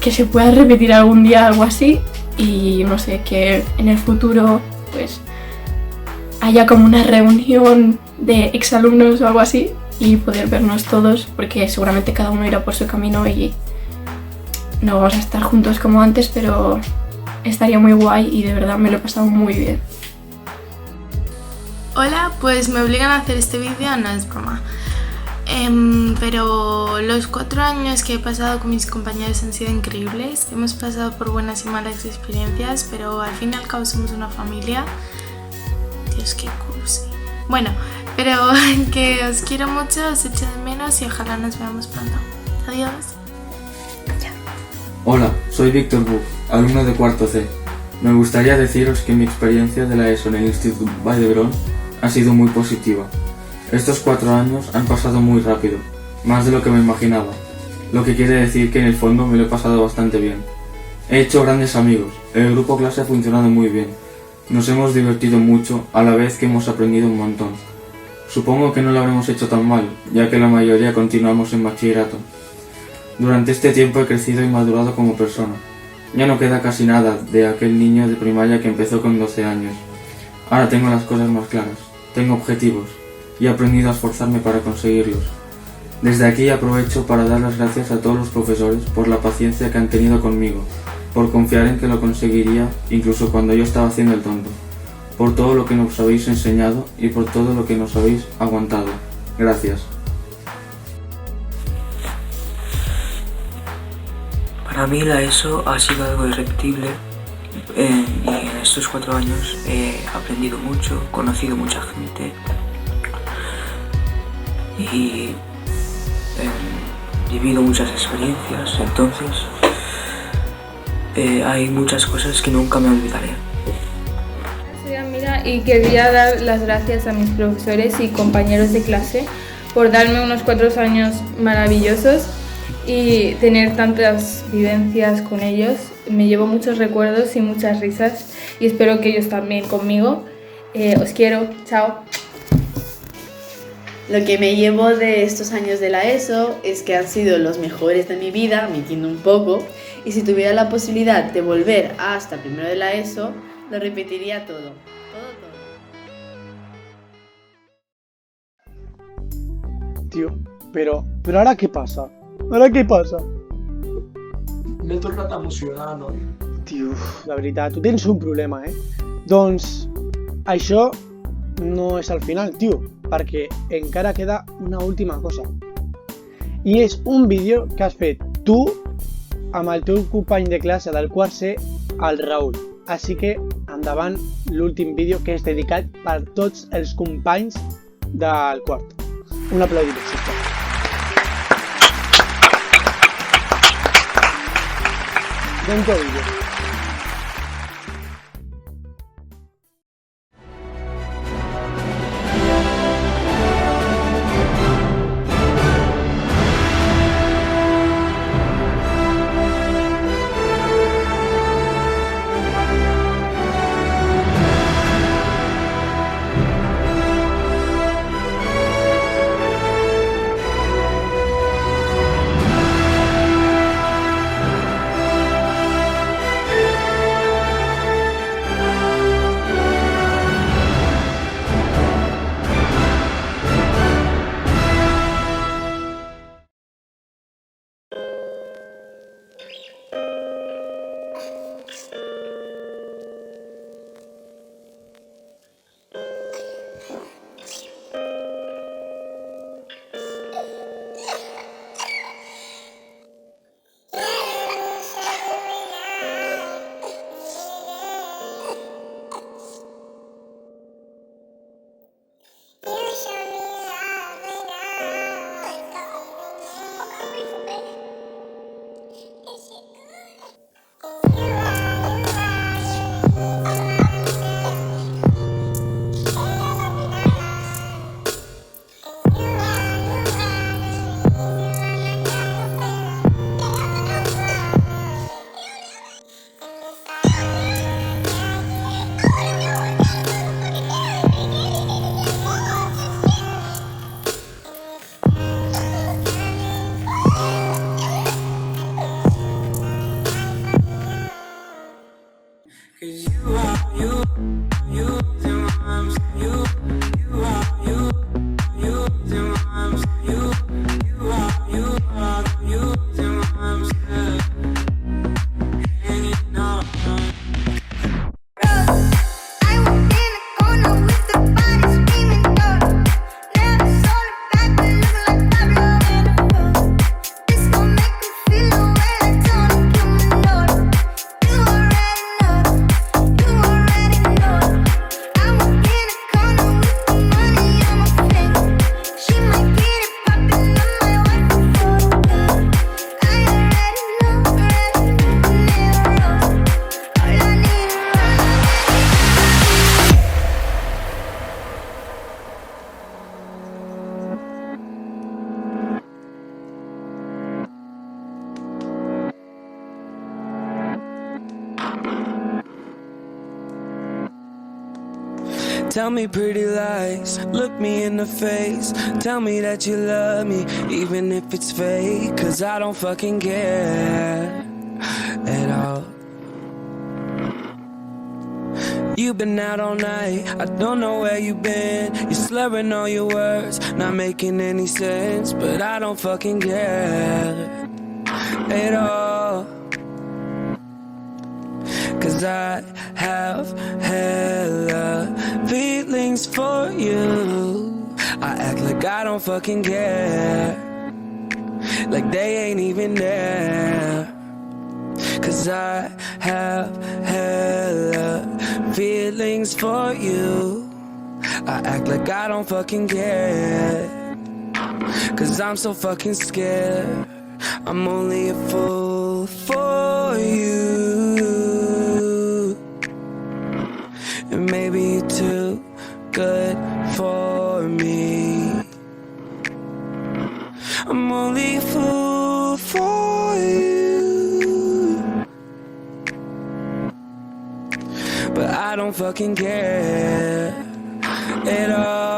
que se pueda repetir algún día algo así, y no sé, que en el futuro pues haya como una reunión de exalumnos o algo así y poder vernos todos, porque seguramente cada uno irá por su camino y no vamos a estar juntos como antes, pero estaría muy guay y de verdad me lo he pasado muy bien. Hola, pues me obligan a hacer este vídeo, no es broma. Pero los 4 años que he pasado con mis compañeros han sido increíbles. Hemos pasado por buenas y malas experiencias, pero al fin y al cabo somos una familia. Dios, qué cursi. Bueno, pero que os quiero mucho, os echo de menos y ojalá nos veamos pronto. Adiós. Hola, soy Víctor Buch, alumno de cuarto C. Me gustaría deciros que mi experiencia de la ESO en el Instituto Vall d'Hebron ha sido muy positiva. Estos 4 años han pasado muy rápido, más de lo que me imaginaba, lo que quiere decir que en el fondo me lo he pasado bastante bien. He hecho grandes amigos, el grupo clase ha funcionado muy bien, nos hemos divertido mucho a la vez que hemos aprendido un montón. Supongo que no lo habremos hecho tan mal, ya que la mayoría continuamos en bachillerato. Durante este tiempo he crecido y madurado como persona. Ya no queda casi nada de aquel niño de primaria que empezó con 12 años. Ahora tengo las cosas más claras, tengo objetivos, y he aprendido a esforzarme para conseguirlos. Desde aquí aprovecho para dar las gracias a todos los profesores por la paciencia que han tenido conmigo, por confiar en que lo conseguiría incluso cuando yo estaba haciendo el tonto, por todo lo que nos habéis enseñado y por todo lo que nos habéis aguantado. Gracias. Para mí la ESO ha sido algo irrepetible y en estos 4 años he aprendido mucho, conocido mucha gente y he vivido muchas experiencias, entonces hay muchas cosas que nunca me olvidaré. Soy Amira y quería dar las gracias a mis profesores y compañeros de clase por darme unos 4 años maravillosos y tener tantas vivencias con ellos. Me llevo muchos recuerdos y muchas risas y espero que ellos también conmigo. Os quiero, chao. Lo que me llevo de estos años de la ESO es que han sido los mejores de mi vida, mintiendo un poco, y si tuviera la posibilidad de volver hasta primero de la ESO, lo repetiría todo. Tío, pero ¿ahora qué pasa? ¿Ahora què passa? M'he tornat a emocionar, noi. Tio, la veritat, tu tens un problema, Doncs això no és el final, tio, perquè encara queda una última cosa. I és un vídeo que has fet tu amb el teu company de classe del quart C, el Raül. Així que endavant l'últim vídeo que és dedicat per tots els companys del quart. Un aplaudiment, sisplau. Dentro vídeo. Tell me pretty lies, look me in the face. Tell me that you love me, even if it's fake. Cause I don't fucking care at all. You've been out all night, I don't know where you've been. You're slurring all your words, not making any sense. But I don't fucking care at all. Cause I have hella feelings for you. I act like I don't fucking care, like they ain't even there. Cause I have hella feelings for you. I act like I don't fucking care, cause I'm so fucking scared. I'm only a fool for you, and maybe you're too good for me. I'm only a fool for you, but I don't fucking care at all.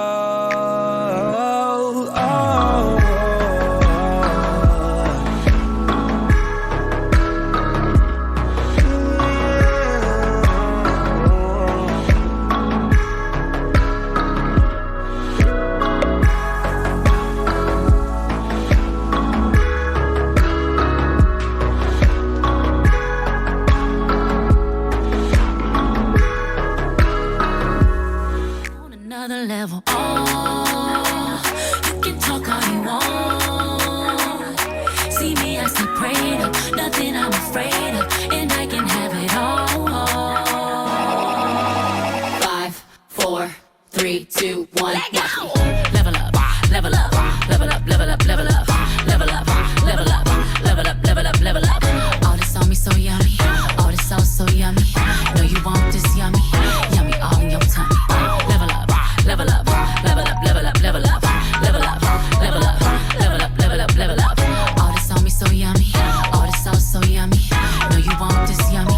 Another level. Oh, you can talk all you want. See me as the prey of nothing I'm afraid of, and I can have it all. 5, 4, 3, 2, 1. Watch me. Level up, level up, level up, level up, level up, level up, level up, level up, level up, level up. All this on me so yummy, all this sauce so yummy. Know you want this yummy, yummy all in your tummy. Level up, level up, level up, level up, level up, level up, level up, level up, level up, level up. All this on me so yummy, all this sauce so yummy. Know you want this yummy,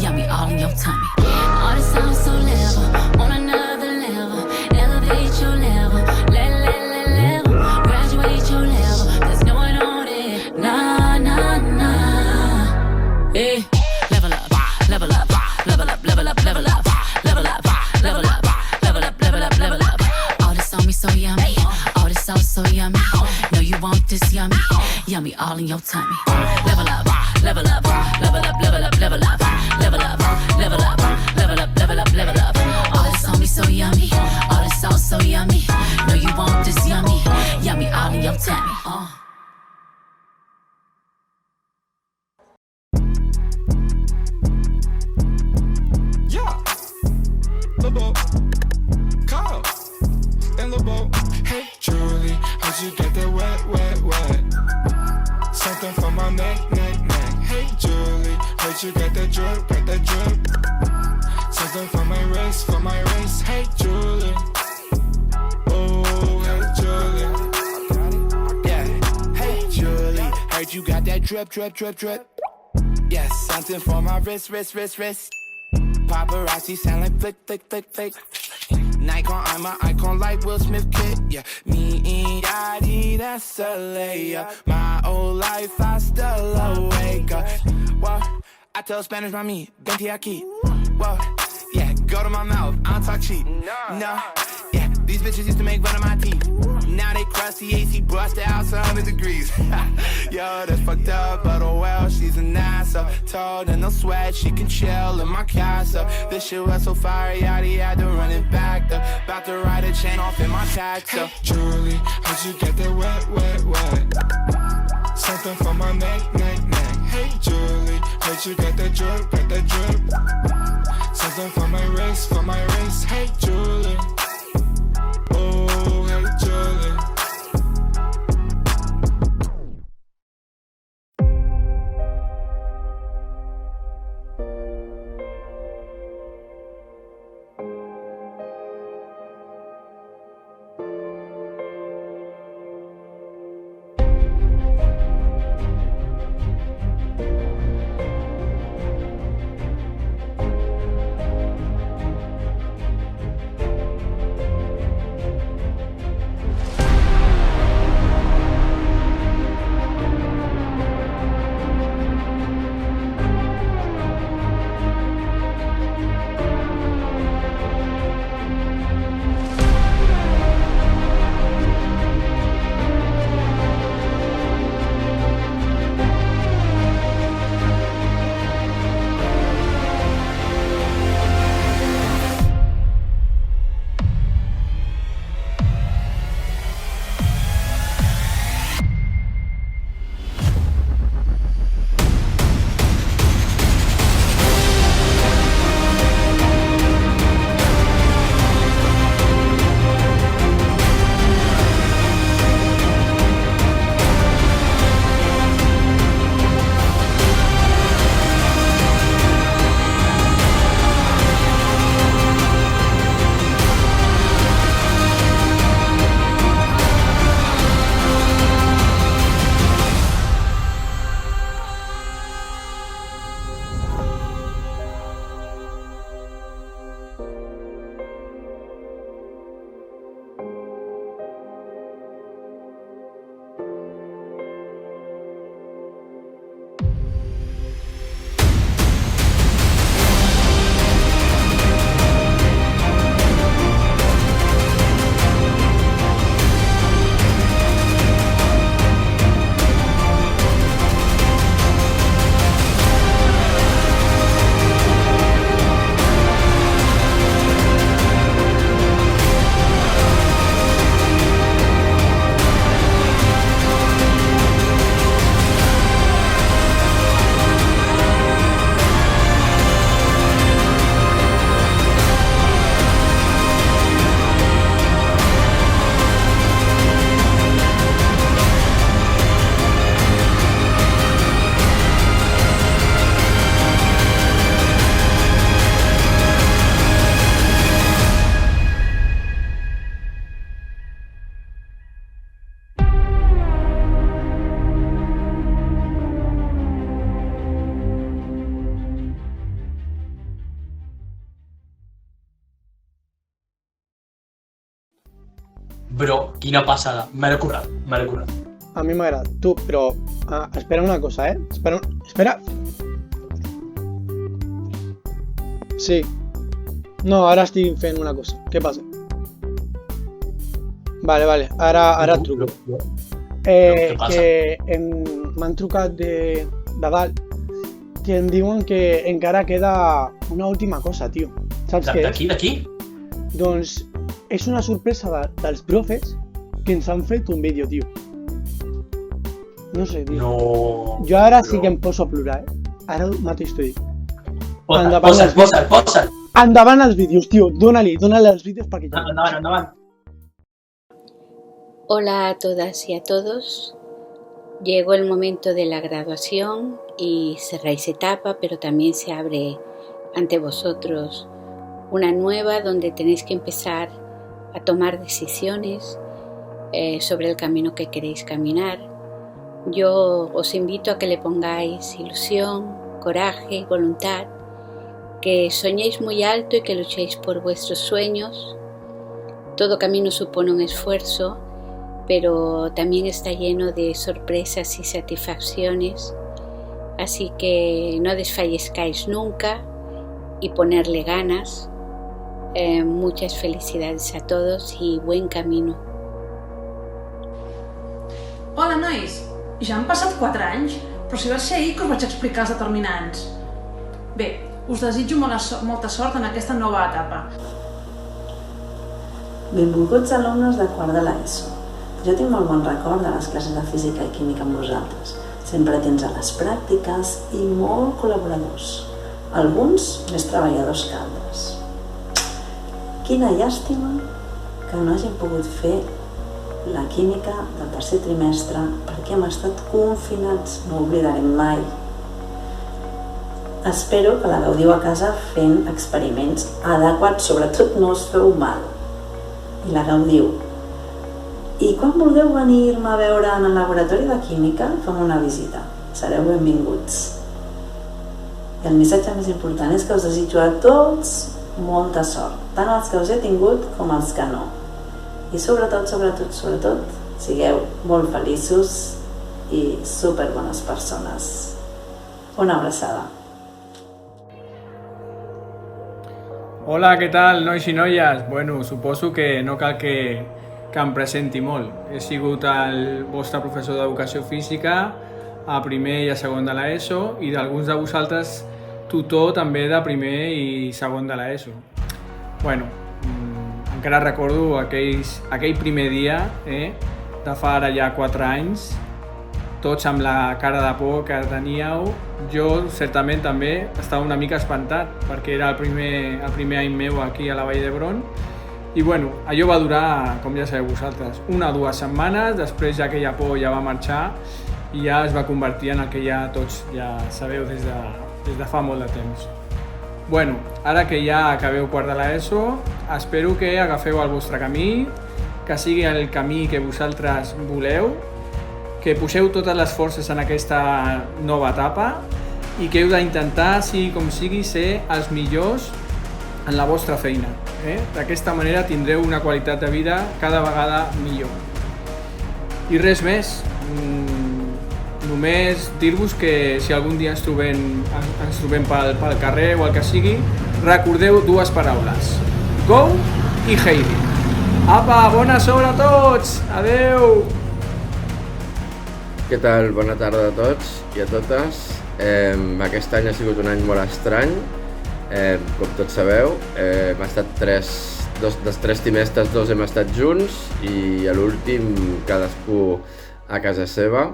yummy all in your tummy. All this sounds so level, on another level. Elevate your level, level. Graduate your level, there's no one on it. Nah, nah, nah. Hey, level up, level up, level up, level up, level up, level up, level up. Level up, level up, level up. All this on me so yummy, all this sauce so yummy. Know you want this yummy, yummy all in your tummy. Level up, level up, level up, level up, level up, level up, level up, level up, level up, level up. All this on me so yummy, all this sauce so boat. Call in the boat. Hey Julie, how'd you get that wet? Something for my neck. Hey Julie, how'd you get that drip? Something for my wrist. Hey Julie. Oh, hey Julie. Yeah. Hey Julie, heard you got that drip. Yes, something for my wrist. Paparazzi sound like flick. Nikon, I'm an icon like Will Smith kid. Yeah, me and Yachty, that's a layup. My old life, I still awake. Whoa, I tell Spanish, mami, vente aquí. Whoa, yeah, go to my mouth, I don't talk cheap. No, yeah, these bitches used to make fun of my teeth. Now they crusty, AC busted out 100 degrees. Yo, that's fucked up, but oh well, she's a NASA. Told her no sweat, she can chill in my casa. This shit was so fire, Yachty had to run it back. About to ride a chain off in my taxi. Hey Julie, how'd you get that wet? Something for my neck. Hey Julie, how'd you get that drip? Something for my wrist. Hey Julie. Oh, hey Julie. Bro, quina passada. Me l'he currat. A mi m'agrada. Tu, però... espera una cosa, Espera. Sí. No, ara estic fent una cosa. Què passa? Vale. Ara et truco. Què passa? Que m'han trucat de dalt que em diuen que encara queda una última cosa, tio. Saps què és? D'aquí? Doncs és una sorpresa dels profes que ens han fet un vídeo, tio. No sé, tio. No... Jo ara sí que em poso a plorar, Ara mateix t'ho dic. Posa't. Endavant els vídeos, tio. Dóna-li els vídeos perquè ja... Endavant. Hola a todas y a todos. Llegó el momento de la graduación y cerráis etapa, pero también se abre ante vosotros una nueva donde tenéis que empezar a tomar decisiones sobre el camino que queréis caminar. Yo os invito a que le pongáis ilusión, coraje, voluntad, que soñéis muy alto y que luchéis por vuestros sueños. Todo camino supone un esfuerzo, pero también está lleno de sorpresas y satisfacciones, así que no desfallezcáis nunca y ponerle ganas. Muchas felicidades a todos y buen camino. Hola nois, ja han passat 4 anys, però si va ser ahir que us vaig explicar els determinants. Bé, us desitjo molta sort en aquesta nova etapa. Benvolguts alumnes de quart de l'ESO. Jo tinc molt bon record de les classes de física i química amb vosaltres. Sempre atents a les pràctiques i molt col·laboradors. Alguns més treballadors que altres. Quina llàstima que no hàgim pogut fer la química del tercer trimestre perquè hem estat confinats, no ho oblidarem mai. Espero que la gaudiu a casa fent experiments adequats, sobretot no us feu mal. I la gaudiu. I quan vulgueu venir-me a veure en el laboratori de química, fem una visita. Sereu benvinguts. I el missatge més important és que us desitjo a tots molta sort, tant els que us he tingut com els que no. I sobretot, sigueu molt feliços i superbones persones. Una abraçada. Hola, què tal, nois i noies? Bueno, suposo que no cal que em presenti molt. He sigut el vostre professor d'educació física a primer i a segon de l'ESO i d'alguns de vosaltres tutor també de primer i segon de l'ESO. Bueno, encara recordo aquell primer dia, de fa ara ja 4 anys, tots amb la cara de por que teníeu. Jo, certament, també estava una mica espantat perquè era el primer any meu aquí a la Vall d'Hebron. I bueno, allò va durar, com ja sabeu vosaltres, 1 o 2 setmanes, després ja aquella por ja va marxar i ja es va convertir en el que ja tots ja sabeu des de fa molt de temps. Bueno, ara que ja acabeu quart de l'ESO, espero que agafeu el vostre camí, que sigui el camí que vosaltres voleu, que poseu totes les forces en aquesta nova etapa i que heu d'intentar, sigui com sigui, ser els millors en la vostra feina. D'aquesta manera tindreu una qualitat de vida cada vegada millor. I res més, només dir-vos que si algun dia ens trobem pel carrer o el que sigui, recordeu 2 paraules: Go i Heidi. Apa, bona sort a tots! Adeu! Què tal? Bona tarda a tots i a totes. Aquest any ha sigut un any molt estrany. Com tots sabeu, hem estat dels 3 trimestres, 2 hem estat junts i a l'últim cadascú a casa seva.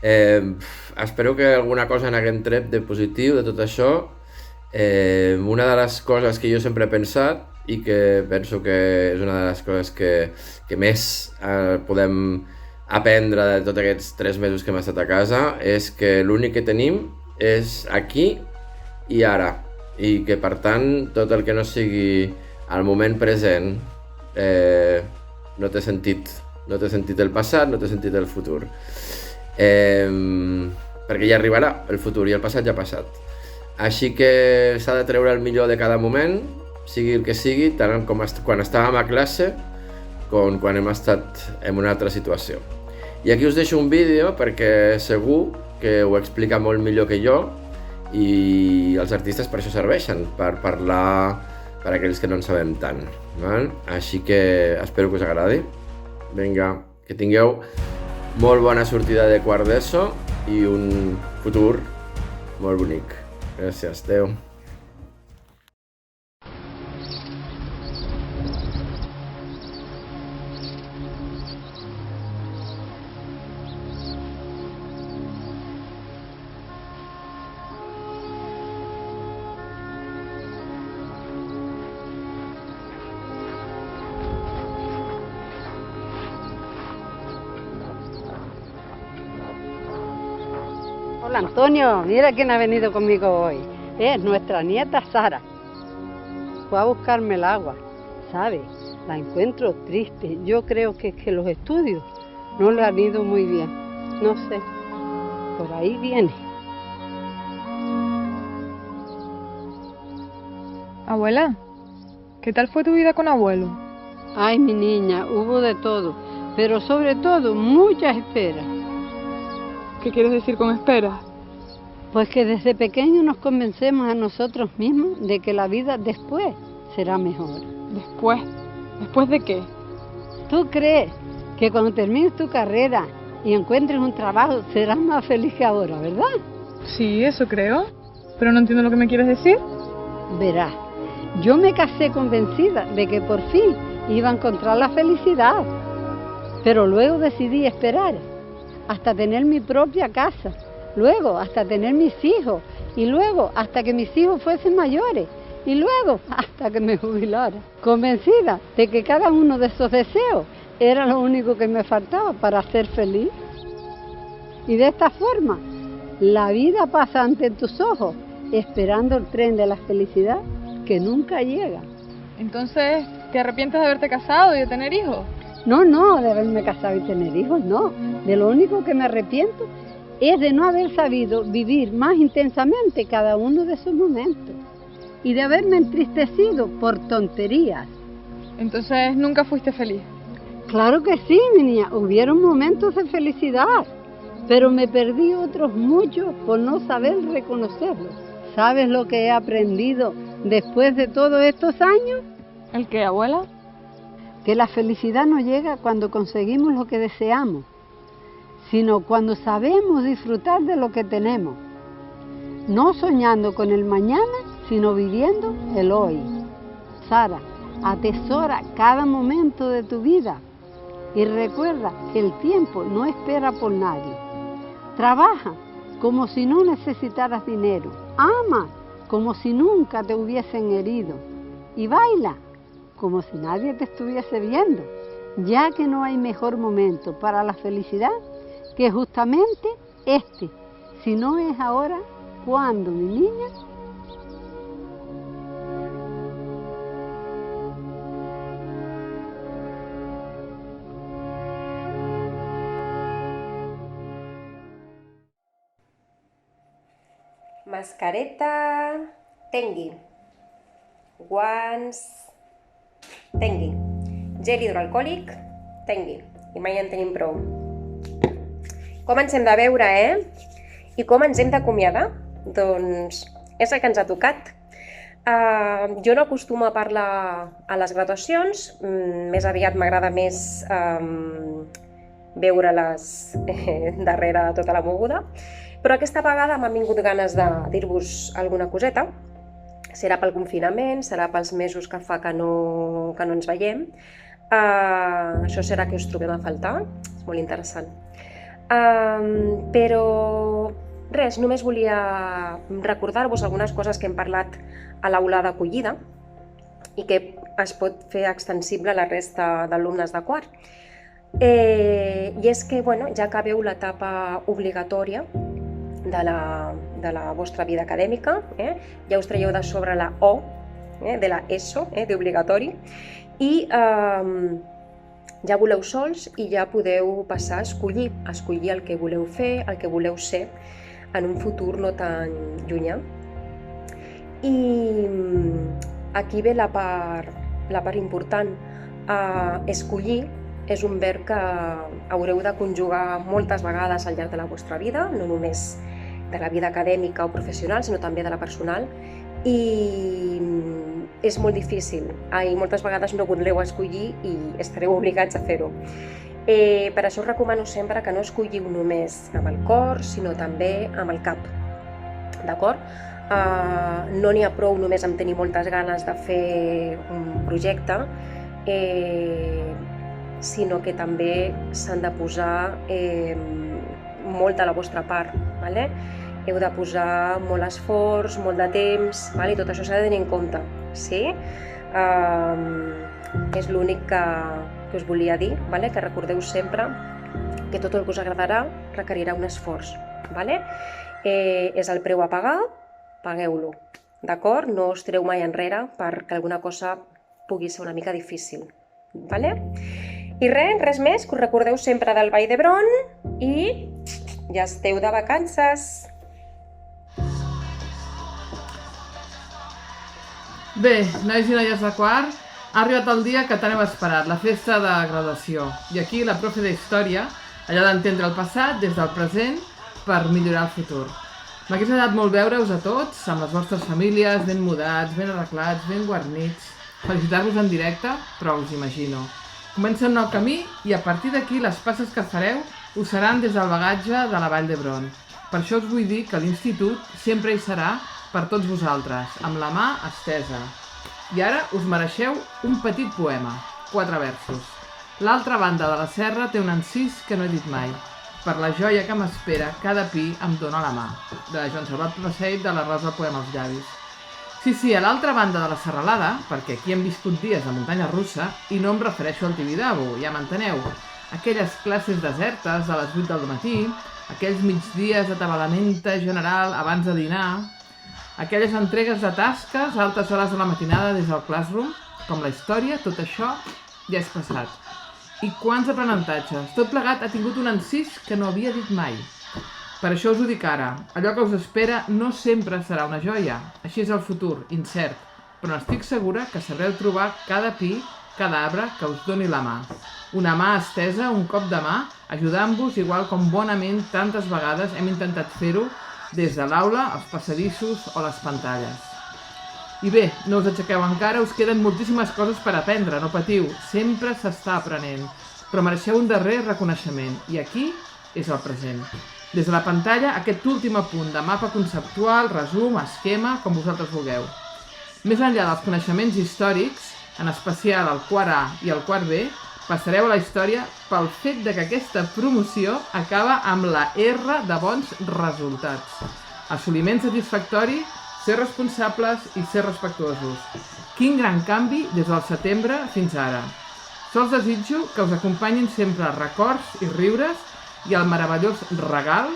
Espero que alguna cosa n'haguem tret de positiu de tot això. Una de les coses que jo sempre he pensat i que penso que és una de les coses que més podem aprendre de tots aquests 3 mesos que hem estat a casa és que l'únic que tenim és aquí i ara. I que per tant tot el que no sigui al moment present no té sentit. No té sentit el passat, no té sentit el futur. Perquè ja arribarà el futur i el passat ja ha passat. Així que s'ha de treure el millor de cada moment, sigui el que sigui, tant com quan estàvem a classe com quan hem estat en una altra situació. I aquí us deixo un vídeo perquè segur que ho explica molt millor que jo i els artistes per això serveixen, per parlar per aquells que no en sabem tant. Així que espero que us agradi. Vinga, que tingueu molt bona sortida de quart d'ESO i un futur molt bonic. Gràcies, adeu. Hola Antonio, mira quién ha venido conmigo hoy. Es nuestra nieta Sara. Fue a buscarme el agua, ¿sabes? La encuentro triste. Yo creo que es que los estudios no le han ido muy bien. No sé, por ahí viene. Abuela, ¿qué tal fue tu vida con abuelo? Ay, mi niña, hubo de todo, pero sobre todo muchas esperas. ¿Qué quieres decir con esperas? Pues que desde pequeños nos convencemos a nosotros mismos de que la vida después será mejor. ¿Después? ¿Después de qué? ¿Tú crees que cuando termines tu carrera y encuentres un trabajo serás más feliz que ahora, verdad? Sí, eso creo. Pero no entiendo lo que me quieres decir. Verás, yo me casé convencida de que por fin iba a encontrar la felicidad. Pero luego decidí esperar hasta tener mi propia casa, luego hasta tener mis hijos, y luego hasta que mis hijos fuesen mayores, y luego hasta que me jubilara, convencida de que cada uno de esos deseos era lo único que me faltaba para ser feliz. Y de esta forma, la vida pasa ante tus ojos, esperando el tren de la felicidad que nunca llega. Entonces, ¿te arrepientes de haberte casado y de tener hijos? No, de haberme casado y tener hijos, no. De lo único que me arrepiento es de no haber sabido vivir más intensamente cada uno de esos momentos y de haberme entristecido por tonterías. Entonces, ¿nunca fuiste feliz? Claro que sí, mi niña, hubieron momentos de felicidad, pero me perdí otros muchos por no saber reconocerlos. ¿Sabes lo que he aprendido después de todos estos años? ¿El qué, abuela? Que la felicidad no llega cuando conseguimos lo que deseamos, sino cuando sabemos disfrutar de lo que tenemos, no soñando con el mañana, sino viviendo el hoy. Sara, atesora cada momento de tu vida y recuerda que el tiempo no espera por nadie. Trabaja como si no necesitaras dinero, ama como si nunca te hubiesen herido y baila como si nadie te estuviese viendo, ya que no hay mejor momento para la felicidad que justamente este. Si no es ahora, ¿cuándo, mi niña? Mascareta, tengui. Guants, tengui. Gel hidroalcohòlic, tengui. I mai en tenim prou. Com ens hem de veure, I com ens hem d'acomiadar? Doncs és el que ens ha tocat. Jo no acostumo a parlar a les graduacions, més aviat m'agrada més veure-les darrere de tota la moguda, però aquesta vegada m'han vingut ganes de dir-vos alguna coseta. Serà pel confinament, serà pels mesos que fa que no ens veiem. Això serà que us trobem a faltar, és molt interessant. Però res, només volia recordar-vos algunes coses que hem parlat a l'aula d'acollida i que es pot fer extensible a la resta d'alumnes de quart. I és que, ja acabeu l'etapa obligatòria de la vostra vida acadèmica, ja us traieu de sobre la O, de la ESO, d'obligatori, i ja voleu sols i ja podeu passar a escollir el que voleu fer, el que voleu ser en un futur no tan llunyà. I aquí ve la part important. Escollir és un verb que haureu de conjugar moltes vegades al llarg de la vostra vida, no només de la vida acadèmica o professional, sinó també de la personal, i és molt difícil. Moltes vegades no voleu escollir i estareu obligats a fer-ho. Per això us recomano sempre que no escolliu només amb el cor, sinó també amb el cap. D'acord? No n'hi ha prou només amb tenir moltes ganes de fer un projecte, sinó que també s'han de posar molt de la vostra part. Heu de posar molt esforç, molt de temps, i tot això s'ha de tenir en compte. És l'únic que us volia dir, que recordeu sempre que tot el que us agradarà requerirà un esforç. és el preu a pagar, pagueu-lo, d'acord? No us tireu mai enrere perquè alguna cosa pugui ser una mica difícil, vale? I res més, que us recordeu sempre del Vall d'Hebron i ja esteu de vacances. Bé, nois i noies de quart, ha arribat el dia que tant heu esperat, la festa de graduació. I aquí la profe d'Història, allò d'entendre el passat des del present per millorar el futur. M'hagués agradat molt veure-us a tots, amb les vostres famílies, ben mudats, ben arreglats, ben guarnits. Felicitar-vos en directe, però us imagino. Comença un nou camí i a partir d'aquí les passes que fareu ho seran des del bagatge de la Vall d'Hebron. Per això us vull dir que l'institut sempre hi serà per tots vosaltres, amb la mà estesa. I ara us mereixeu un petit poema, 4 versos. L'altra banda de la serra té un encís que no he dit mai. Per la joia que m'espera, cada pi em dóna la mà. De Joan Salvat Placeit, de la Rosa Poema als llavis. Sí, a l'altra banda de la serralada, perquè aquí hem viscut dies de muntanya russa, i no em refereixo al Tibidabo, ja m'enteneu. Aquelles classes desertes de les 8 del matí, aquells migdies de tabalamenta general abans de dinar, aquelles entregues de tasques a altes hores de la matinada des del classroom, com la història, tot això ja és passat. I quants aprenentatges! Tot plegat ha tingut un encís que no havia dit mai. Per això us ho dic ara, allò que us espera no sempre serà una joia. Així és el futur, incert, però estic segura que sabreu trobar cada pi, cada arbre que us doni la mà. Una mà estesa, un cop de mà, ajudant-vos igual com bonament tantes vegades hem intentat fer-ho des de l'aula, els passadissos o les pantalles. I bé, no us aixequeu encara, us queden moltíssimes coses per aprendre, no patiu, sempre s'està aprenent, però mereixeu un darrer reconeixement, i aquí és el present. Des de la pantalla, aquest últim apunt de mapa conceptual, resum, esquema, com vosaltres vulgueu. Més enllà dels coneixements històrics, en especial el quart A i el quart B, passareu a la història pel fet de que aquesta promoció acaba amb la R de bons resultats. Assoliment satisfactori, ser responsables i ser respectuosos. Quin gran canvi des del setembre fins ara. Sols desitjo que us acompanyin sempre records i riures i el meravellós regal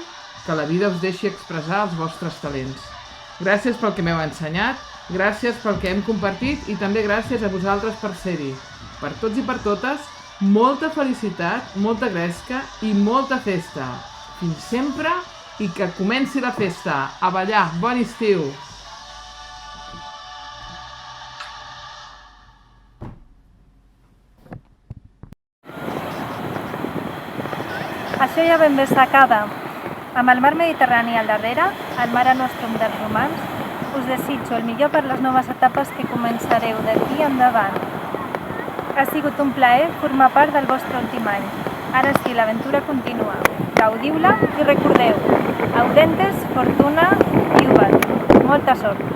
que la vida us deixi expressar els vostres talents. Gràcies pel que m'heu ensenyat, gràcies pel que hem compartit i també gràcies a vosaltres per ser-hi. Per tots i per totes, molta felicitat, molta gresca i molta festa. Fins sempre i que comenci la festa. A ballar, bon estiu! Això ja ben bé s'acaba. Amb el mar Mediterrani al darrere, el mare nostrum dels romans, us desitjo el millor per les noves etapes que començareu d'aquí endavant. Ha sigut un plaer formar part del vostre últim any. Ara sí, l'aventura continua. Gaudiu-la i recordeu, audentes, fortuna i ubat. Molta sort!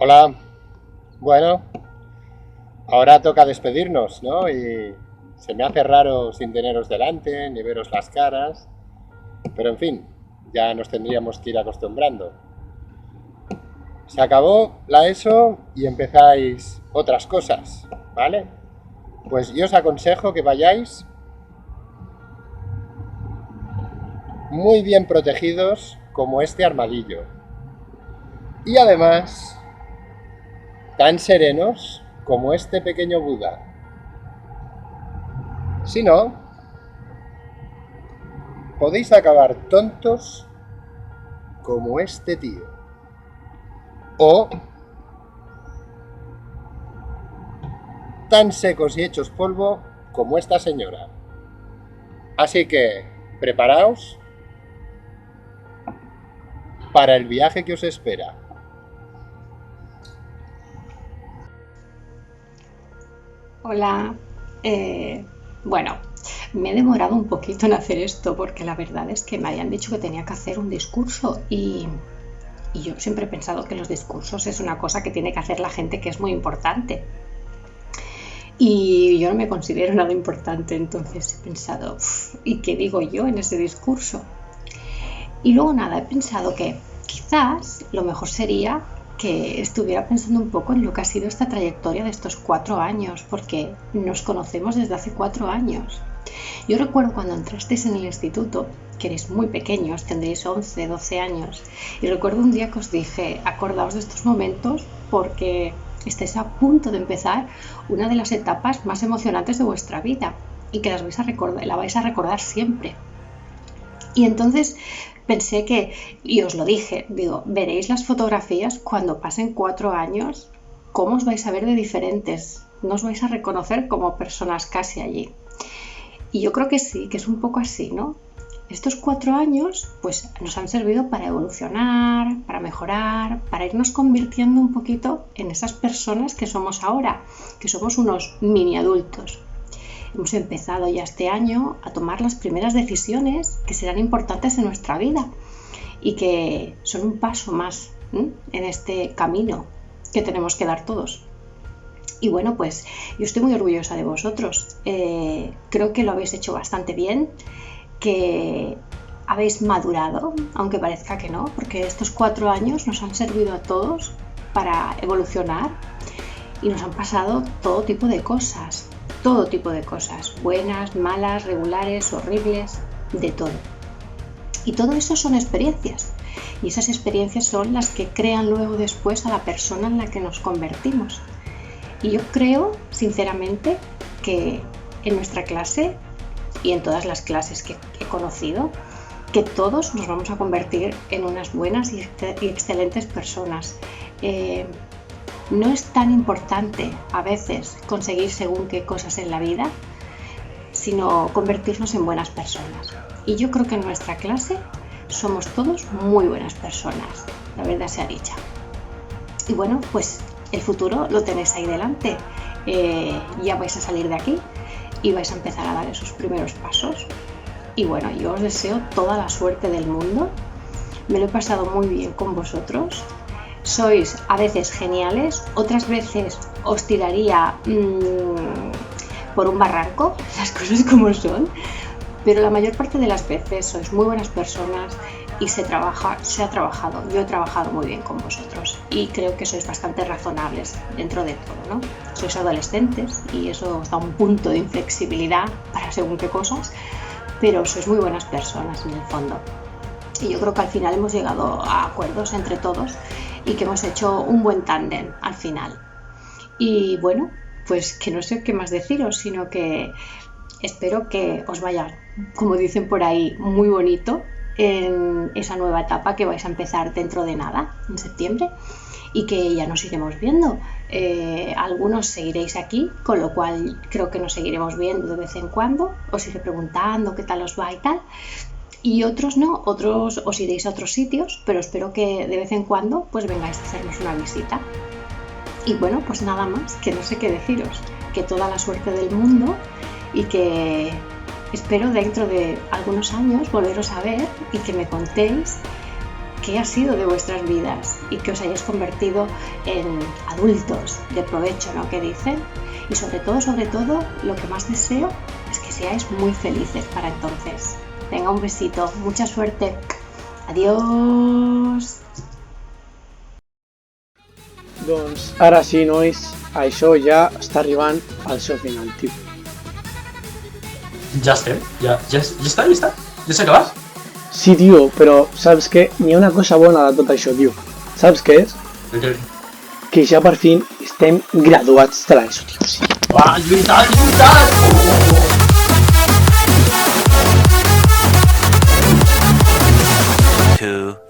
Hola. Bueno, ahora toca despedirnos, ¿no? Y se me hace raro sin teneros delante, ni veros las caras. Pero en fin, ya nos tendríamos que ir acostumbrando. Se acabó la ESO y empezáis otras cosas, ¿vale? Pues yo os aconsejo que vayáis muy bien protegidos como este armadillo. Y además, tan serenos como este pequeño Buda. Si no, podéis acabar tontos como este tío. O tan secos y hechos polvo como esta señora. Así que, preparaos para el viaje que os espera. Hola, bueno, me he demorado un poquito en hacer esto porque la verdad es que me habían dicho que tenía que hacer un discurso y yo siempre he pensado que los discursos es una cosa que tiene que hacer la gente que es muy importante. Y yo no me considero nada importante, entonces he pensado, ¿y qué digo yo en ese discurso? Y luego nada, he pensado que quizás lo mejor sería que estuviera pensando un poco en lo que ha sido esta trayectoria de estos 4 años, porque nos conocemos desde hace 4 años. Yo recuerdo cuando entrasteis en el instituto, que erais muy pequeños, tendréis 11, 12 años, y recuerdo un día que os dije, acordaos de estos momentos porque estáis a punto de empezar una de las etapas más emocionantes de vuestra vida y que la vais a recordar siempre. Y entonces pensé que, y os lo dije, digo, veréis las fotografías cuando pasen 4 años, cómo os vais a ver de diferentes, no os vais a reconocer como personas casi allí. Y yo creo que sí, que es un poco así, ¿no? Estos 4 años pues nos han servido para evolucionar, para mejorar, para irnos convirtiendo un poquito en esas personas que somos ahora, que somos unos mini adultos. Hemos empezado ya este año a tomar las primeras decisiones que serán importantes en nuestra vida y que son un paso más en este camino que tenemos que dar todos. Y bueno, pues yo estoy muy orgullosa de vosotros. Creo que lo habéis hecho bastante bien, que habéis madurado, aunque parezca que no, porque estos 4 años nos han servido a todos para evolucionar y nos han pasado todo tipo de cosas, buenas, malas, regulares, horribles, de todo. Y todo eso son experiencias, y esas experiencias son las que crean luego después a la persona en la que nos convertimos. Y yo creo, sinceramente, que en nuestra clase y en todas las clases que he conocido, que todos nos vamos a convertir en unas buenas y excelentes personas. No es tan importante a veces conseguir según qué cosas en la vida, sino convertirnos en buenas personas. Y yo creo que en nuestra clase somos todos muy buenas personas, la verdad sea dicha. Y bueno, pues el futuro lo tenéis ahí delante. Ya vais a salir de aquí y vais a empezar a dar esos primeros pasos. Y bueno, yo os deseo toda la suerte del mundo. Me lo he pasado muy bien con vosotros. Sois a veces geniales, otras veces os tiraría por un barranco, las cosas como son, pero la mayor parte de las veces sois muy buenas personas y se ha trabajado. Yo he trabajado muy bien con vosotros y creo que sois bastante razonables dentro de todo, ¿no? Sois adolescentes y eso os da un punto de inflexibilidad para según qué cosas, pero sois muy buenas personas en el fondo. Y yo creo que al final hemos llegado a acuerdos entre todos y que hemos hecho un buen tándem al final. Y bueno, pues que no sé qué más deciros, sino que espero que os vaya, como dicen por ahí, muy bonito en esa nueva etapa que vais a empezar dentro de nada, en septiembre, y que ya nos iremos viendo. Algunos seguiréis aquí, con lo cual creo que nos seguiremos viendo de vez en cuando, os iré preguntando qué tal os va y tal, y otros no, otros os iréis a otros sitios, pero espero que de vez en cuando pues vengáis a hacernos una visita. Y bueno, pues nada más, que no sé qué deciros, que toda la suerte del mundo y que espero dentro de algunos años volveros a ver y que me contéis qué ha sido de vuestras vidas y que os hayáis convertido en adultos de provecho, ¿no? Que dicen. Y sobre todo, lo que más deseo es que seáis muy felices para entonces. Venga, un besito, mucha suerte. Adiós. Doncs ara sí, nois, això ja està arribant al seu final, tio. Ja estem, ja està? Ja s'ha acabat? Sí, tio, però saps què? N'hi ha una cosa bona de tot això, tio. Saps què és? Que ja per fin estem graduats de l'ESO, tio. Sí. Ah, és veritat, és veritat!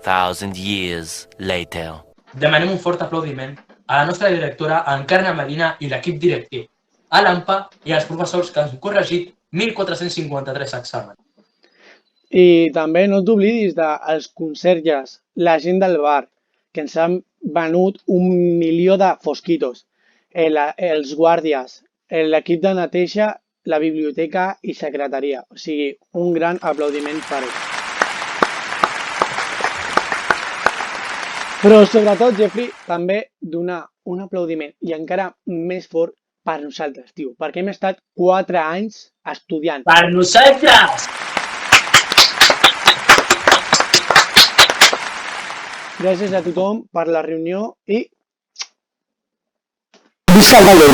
2,000 years later. Demanem un fort aplaudiment a la nostra directora Encarna Medina i l'equip directiu, a l'AMPA i als professors que han corregit 1.453 exàmens. I també no t'oblidis dels conserges, la gent del bar, que ens han venut 1.000.000 de fosquitos, els guàrdies, l'equip de neteja, la biblioteca i secretaria. O sigui, un gran aplaudiment per ells. Però sobretot, Jeffrey, també donar un aplaudiment i encara més fort per nosaltres, tio, perquè hem estat 4 anys estudiant. Per nosaltres! Gràcies a tothom per la reunió i... Visca el Valero!